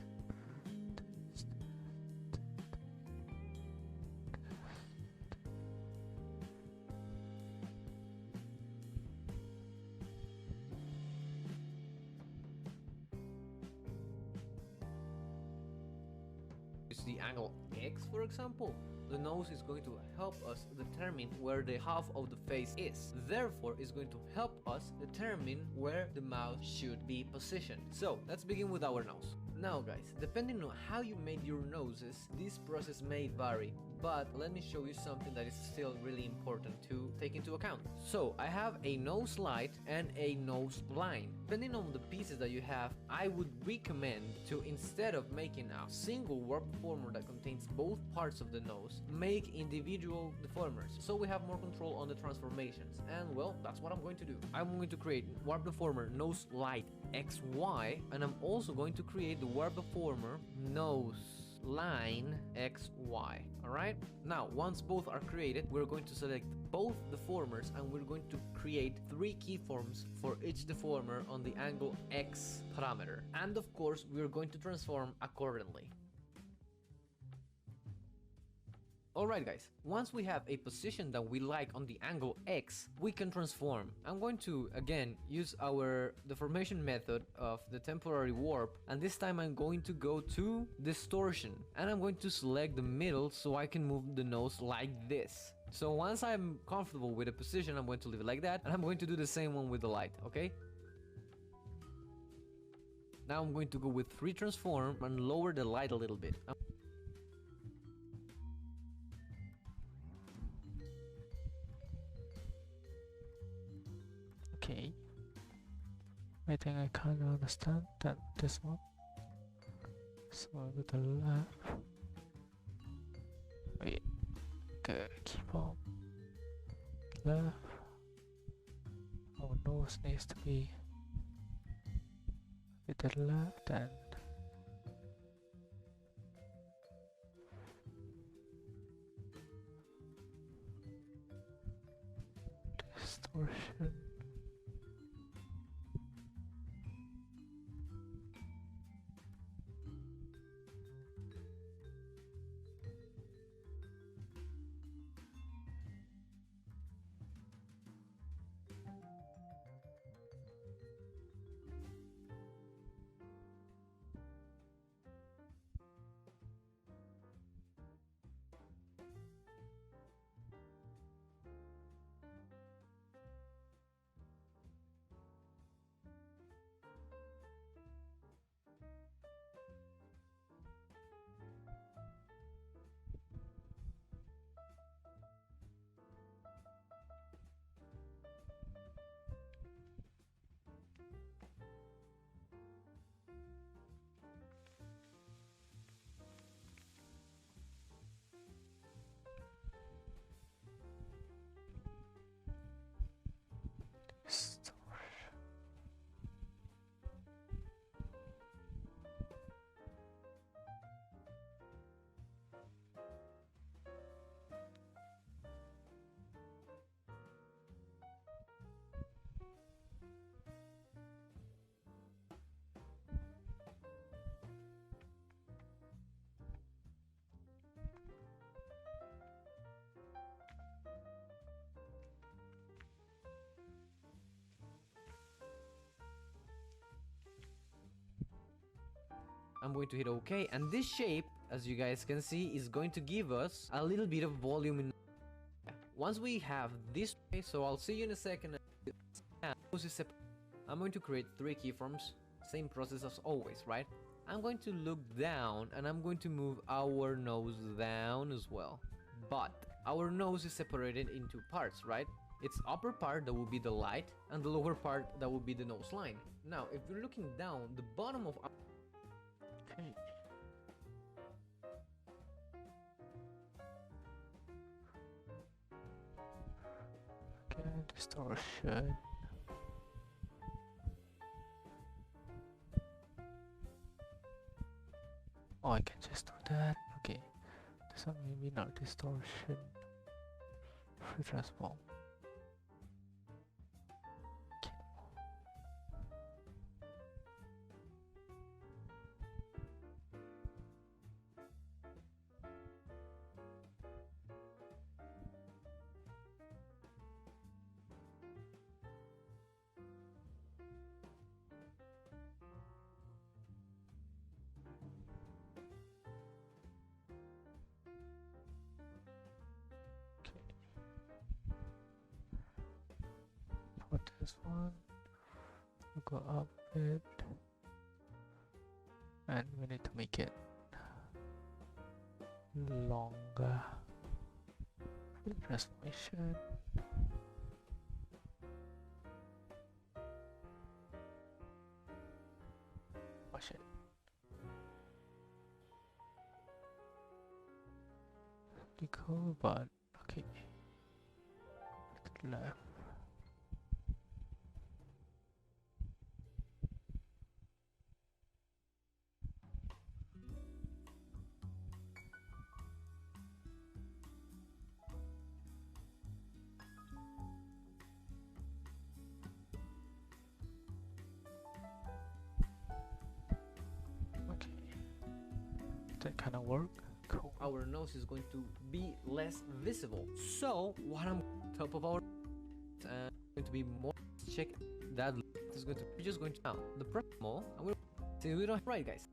The angle X, for example, the nose is going to help us determine where the half of the face is. Therefore, it's going to help us determine where the mouth should be positioned. So, let's begin with our nose. Now guys, depending on how you made your noses, this process may vary, but let me show you something that is still really important to take into account. So I have a nose light and a nose blind. Depending on the pieces that you have, I would recommend to, instead of making a single warp deformer that contains both parts of the nose, make individual deformers so we have more control on the transformations. And well, that's what I'm going to do. I'm going to create warp deformer nose light XY, and I'm also going to create the warp deformer nose line XY. Alright? Now, once both are created, we're going to select both deformers and we're going to create 3 keyforms for each deformer on the angle X parameter. And of course, we're going to transform accordingly. Alright guys, once we have a position that we like on the angle X, we can transform. I'm going to, again, use our deformation method of the temporary warp, and this time I'm going to go to distortion, and I'm going to select the middle so I can move the nose like this. So once I'm comfortable with the position, I'm going to leave it like that, and I'm going to do the same one with the light, okay? Now I'm going to go with free transform and lower the light a little bit. Okay. I think I kind of understand that this one. So I go to the left. Wait. Okay, keep on. Left. Our nose needs to be with the left and distortion. I'm going to hit OK, and this shape, as you guys can see, is going to give us a little bit of volume in. Once we have this, so I'll see you in a second. Now, I'm going to create 3 keyframes. Same process as always, right? I'm going to look down and I'm going to move our nose down as well. But our nose is separated into parts, right? Its upper part, that will be the light, and the lower part, that will be the nose line. Now, if you're looking down, the bottom of our... Okay. Okay, distortion. Oh, I can just do that. Okay. This one maybe not distortion. Free transform. Okay. For this one, we'll go up a bit, and we need to make it longer. Full transformation. Oh shit. Pretty cool, but okay. To the left. Okay. That kind of work. Cool. Our nose is going to be less visible. So, what I'm top of our going to be more, check that is going to, we're just going to now the promo, and we're, see, we don't, right guys,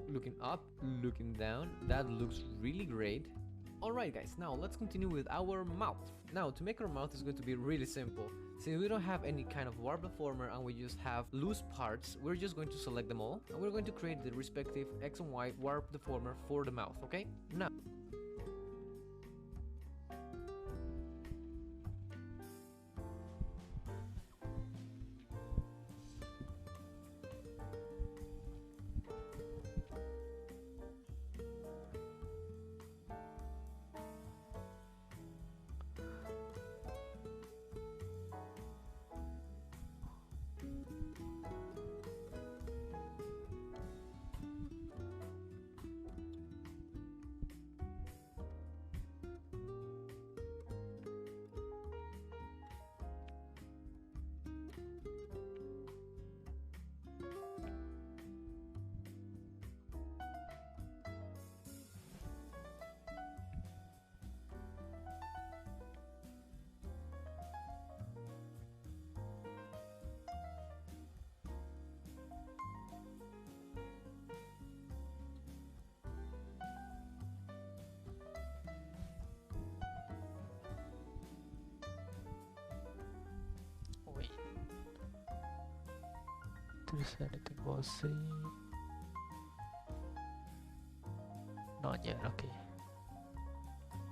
looking up, looking down, that looks really great. Alright guys, now let's continue with our mouth. Now, to make our mouth is going to be really simple. Since we don't have any kind of warp deformer and we just have loose parts, we're just going to select them all and we're going to create the respective X and Y warp deformer for the mouth, okay? Now, Wait. There's anything was see? Not yet, okay.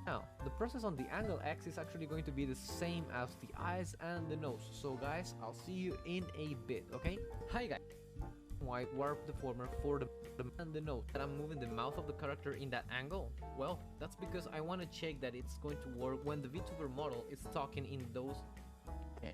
now, the process on the angle X is actually going to be the same as the eyes and the nose. So guys, I'll see you in a bit, okay? Hi guys. White warp deformer for the and the nose. And I'm moving the mouth of the character in that angle. Well, that's because I want to check that it's going to work when the VTuber model is talking in those. Okay.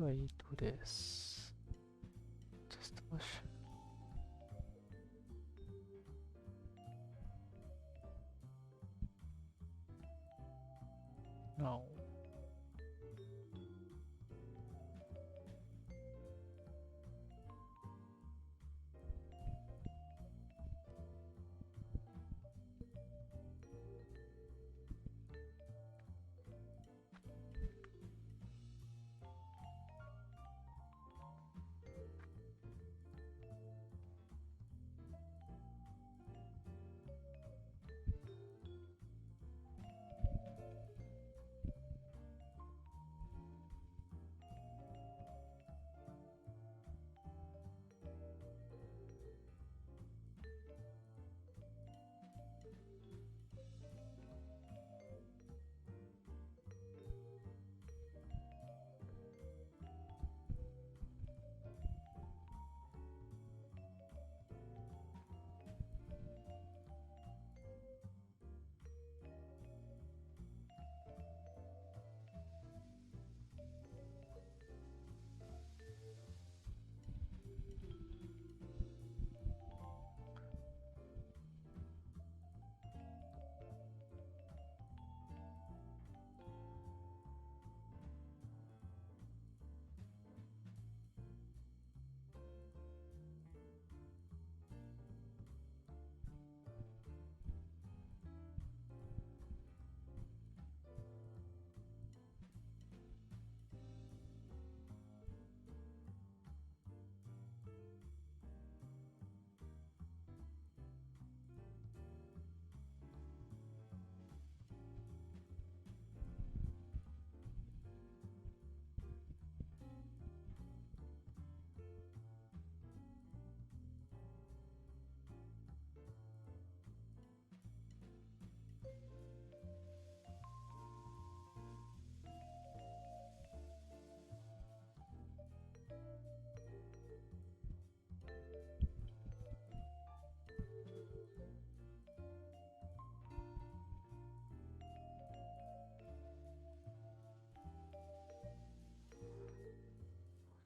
do I do this? Just push. No.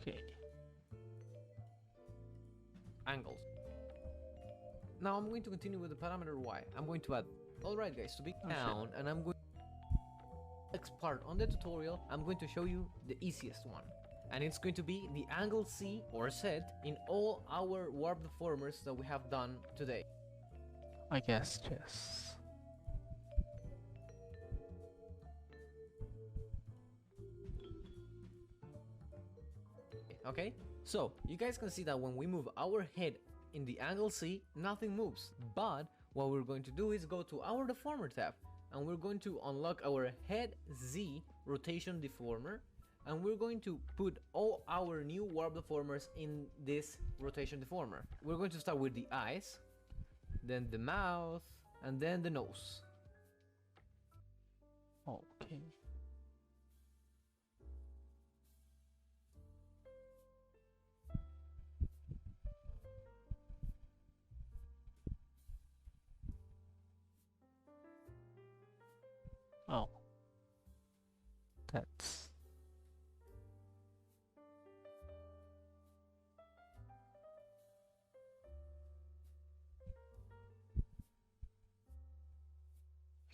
Okay. Angles. Now I'm going to continue with the parameter y. I'm going to add. Alright guys, to be Oh, down, and I'm going next part on the tutorial, I'm going to show you the easiest one. And it's going to be the angle C or Z in all our warp deformers that we have done today. I guess yes. Okay, so you guys can see that when we move our head in the angle C, nothing moves. But what we're going to do is go to our deformer tab, and we're going to unlock our head Z rotation deformer, and we're going to put all our new warp deformers in this rotation deformer. We're going to start with the eyes, then the mouth, and then the nose. Okay. Oh. That's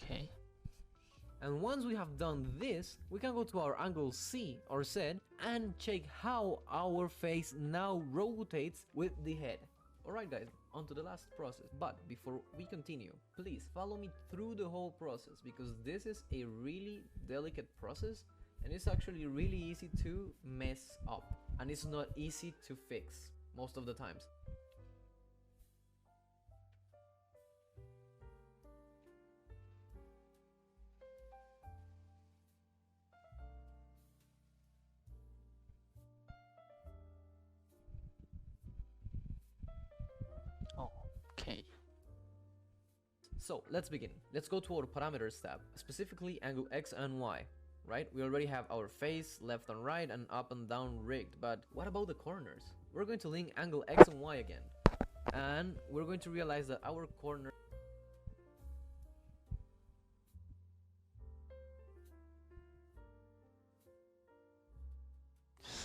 okay. And once we have done this, we can go to our angle C or Z and check how our face now rotates with the head. Alright guys, on to the last process. But before we continue, please follow me through the whole process, because this is a really delicate process and it's actually really easy to mess up, and it's not easy to fix most of the times. Okay. So let's begin. Let's go to our parameters tab, specifically angle X and Y, right? We already have our face, left and right, and up and down rigged, but what about the corners? We're going to link angle X and Y again, and we're going to realize that our corner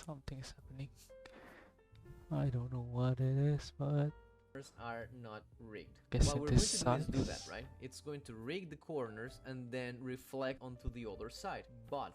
Something's happening. I don't know what it is, but are not rigged. guess What it we're going is to do is do that, sun. right? It's going to rig the corners and then reflect onto the other side. But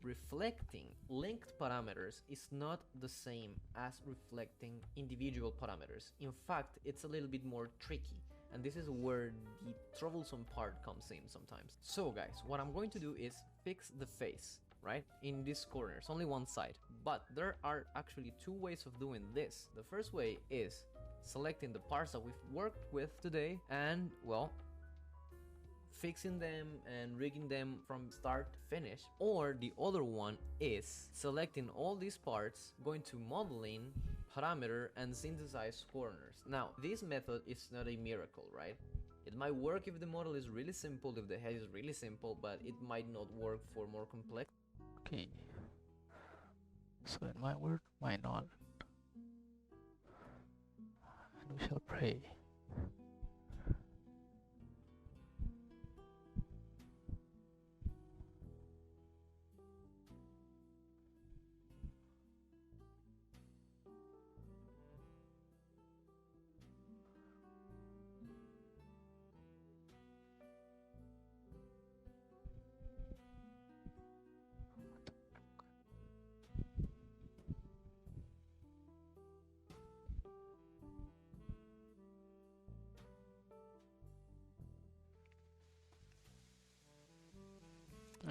reflecting linked parameters is not the same as reflecting individual parameters. In fact, it's a little bit more tricky. And this is where the troublesome part comes in sometimes. So guys, what I'm going to do is fix the face, right? In this corner, it's only one side. But there are actually two ways of doing this. The first way is selecting the parts that we've worked with today and, well, fixing them and rigging them from start to finish. Or the other one is selecting all these parts, going to modeling, parameter, and synthesize corners. Now, this method is not a miracle, right? It might work if the model is really simple, if the head is really simple, but it might not work for more complex. Okay. So it might work, might not. And we shall pray.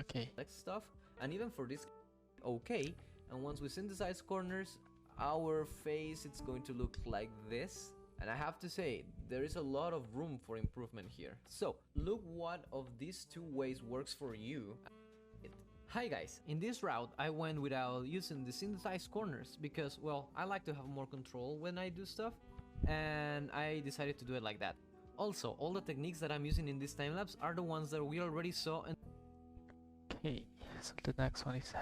Okay. Stuff, and even for this, okay. And once we synthesize corners, our face it's going to look like this. And I have to say, there is a lot of room for improvement here. So look what of these two ways works for you. Hi guys, in this route I went without using the synthesized corners because, well, I like to have more control when I do stuff, and I decided to do it like that. Also, all the techniques that I'm using in this time lapse are the ones that we already saw in. Okay, so the next one is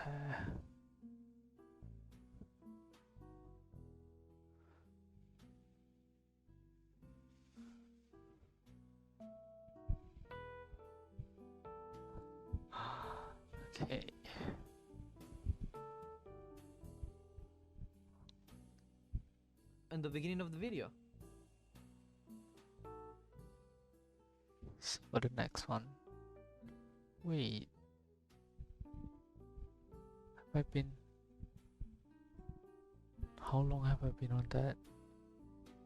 okay. In the beginning of the video. So for the next one. Wait. Have I been... How long have I been on that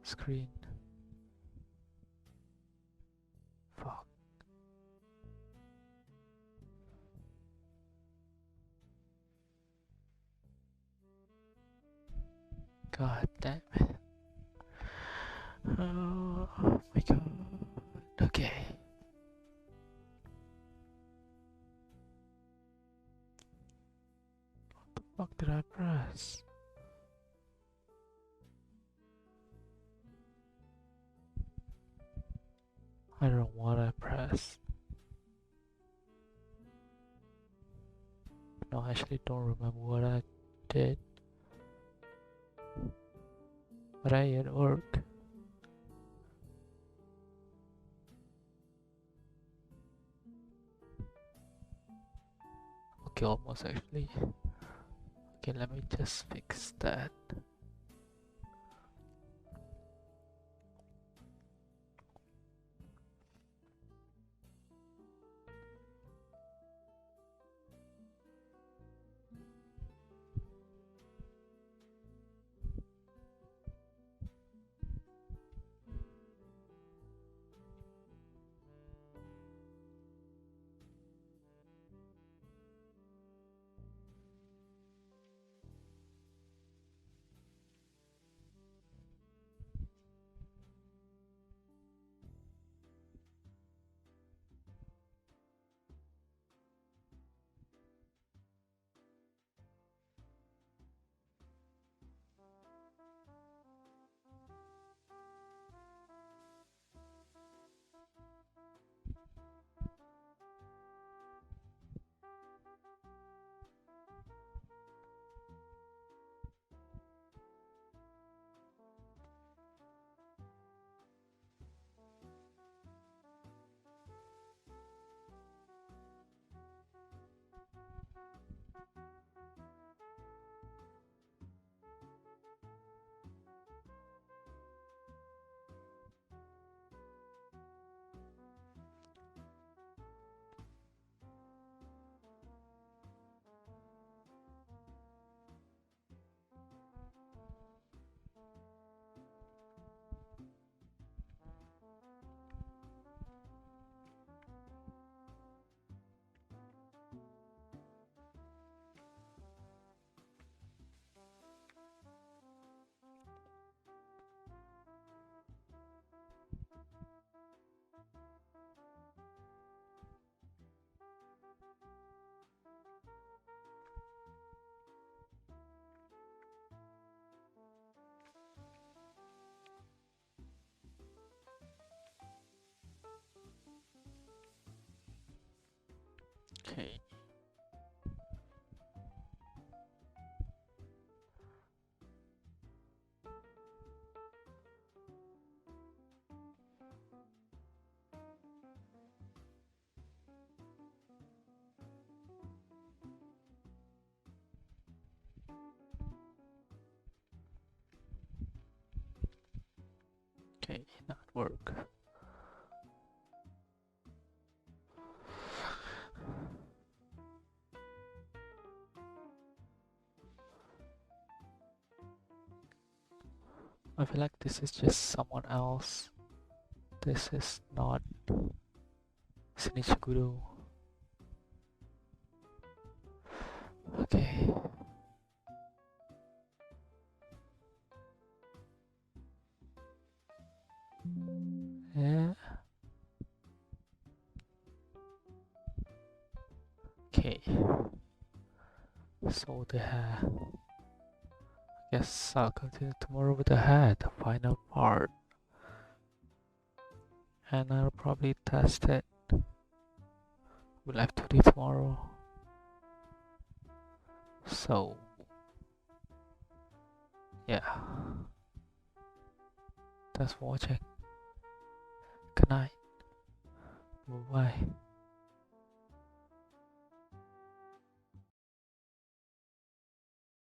screen? Fuck. God damn it. Oh my god. Okay. What the fuck did I press? I don't know what I pressed. No, I actually don't remember what I did. But I at work. Okay, almost actually. Okay, let me just fix that. Okay. Okay, not work. I feel like this is just someone else. This is not Shinichi Kudo. Okay. Yeah. Okay. So the hair. Guess I'll continue tomorrow with the hair, the final part. And I'll probably test it. We'll have to do tomorrow. So yeah. Thanks for watching. Good night. Bye bye.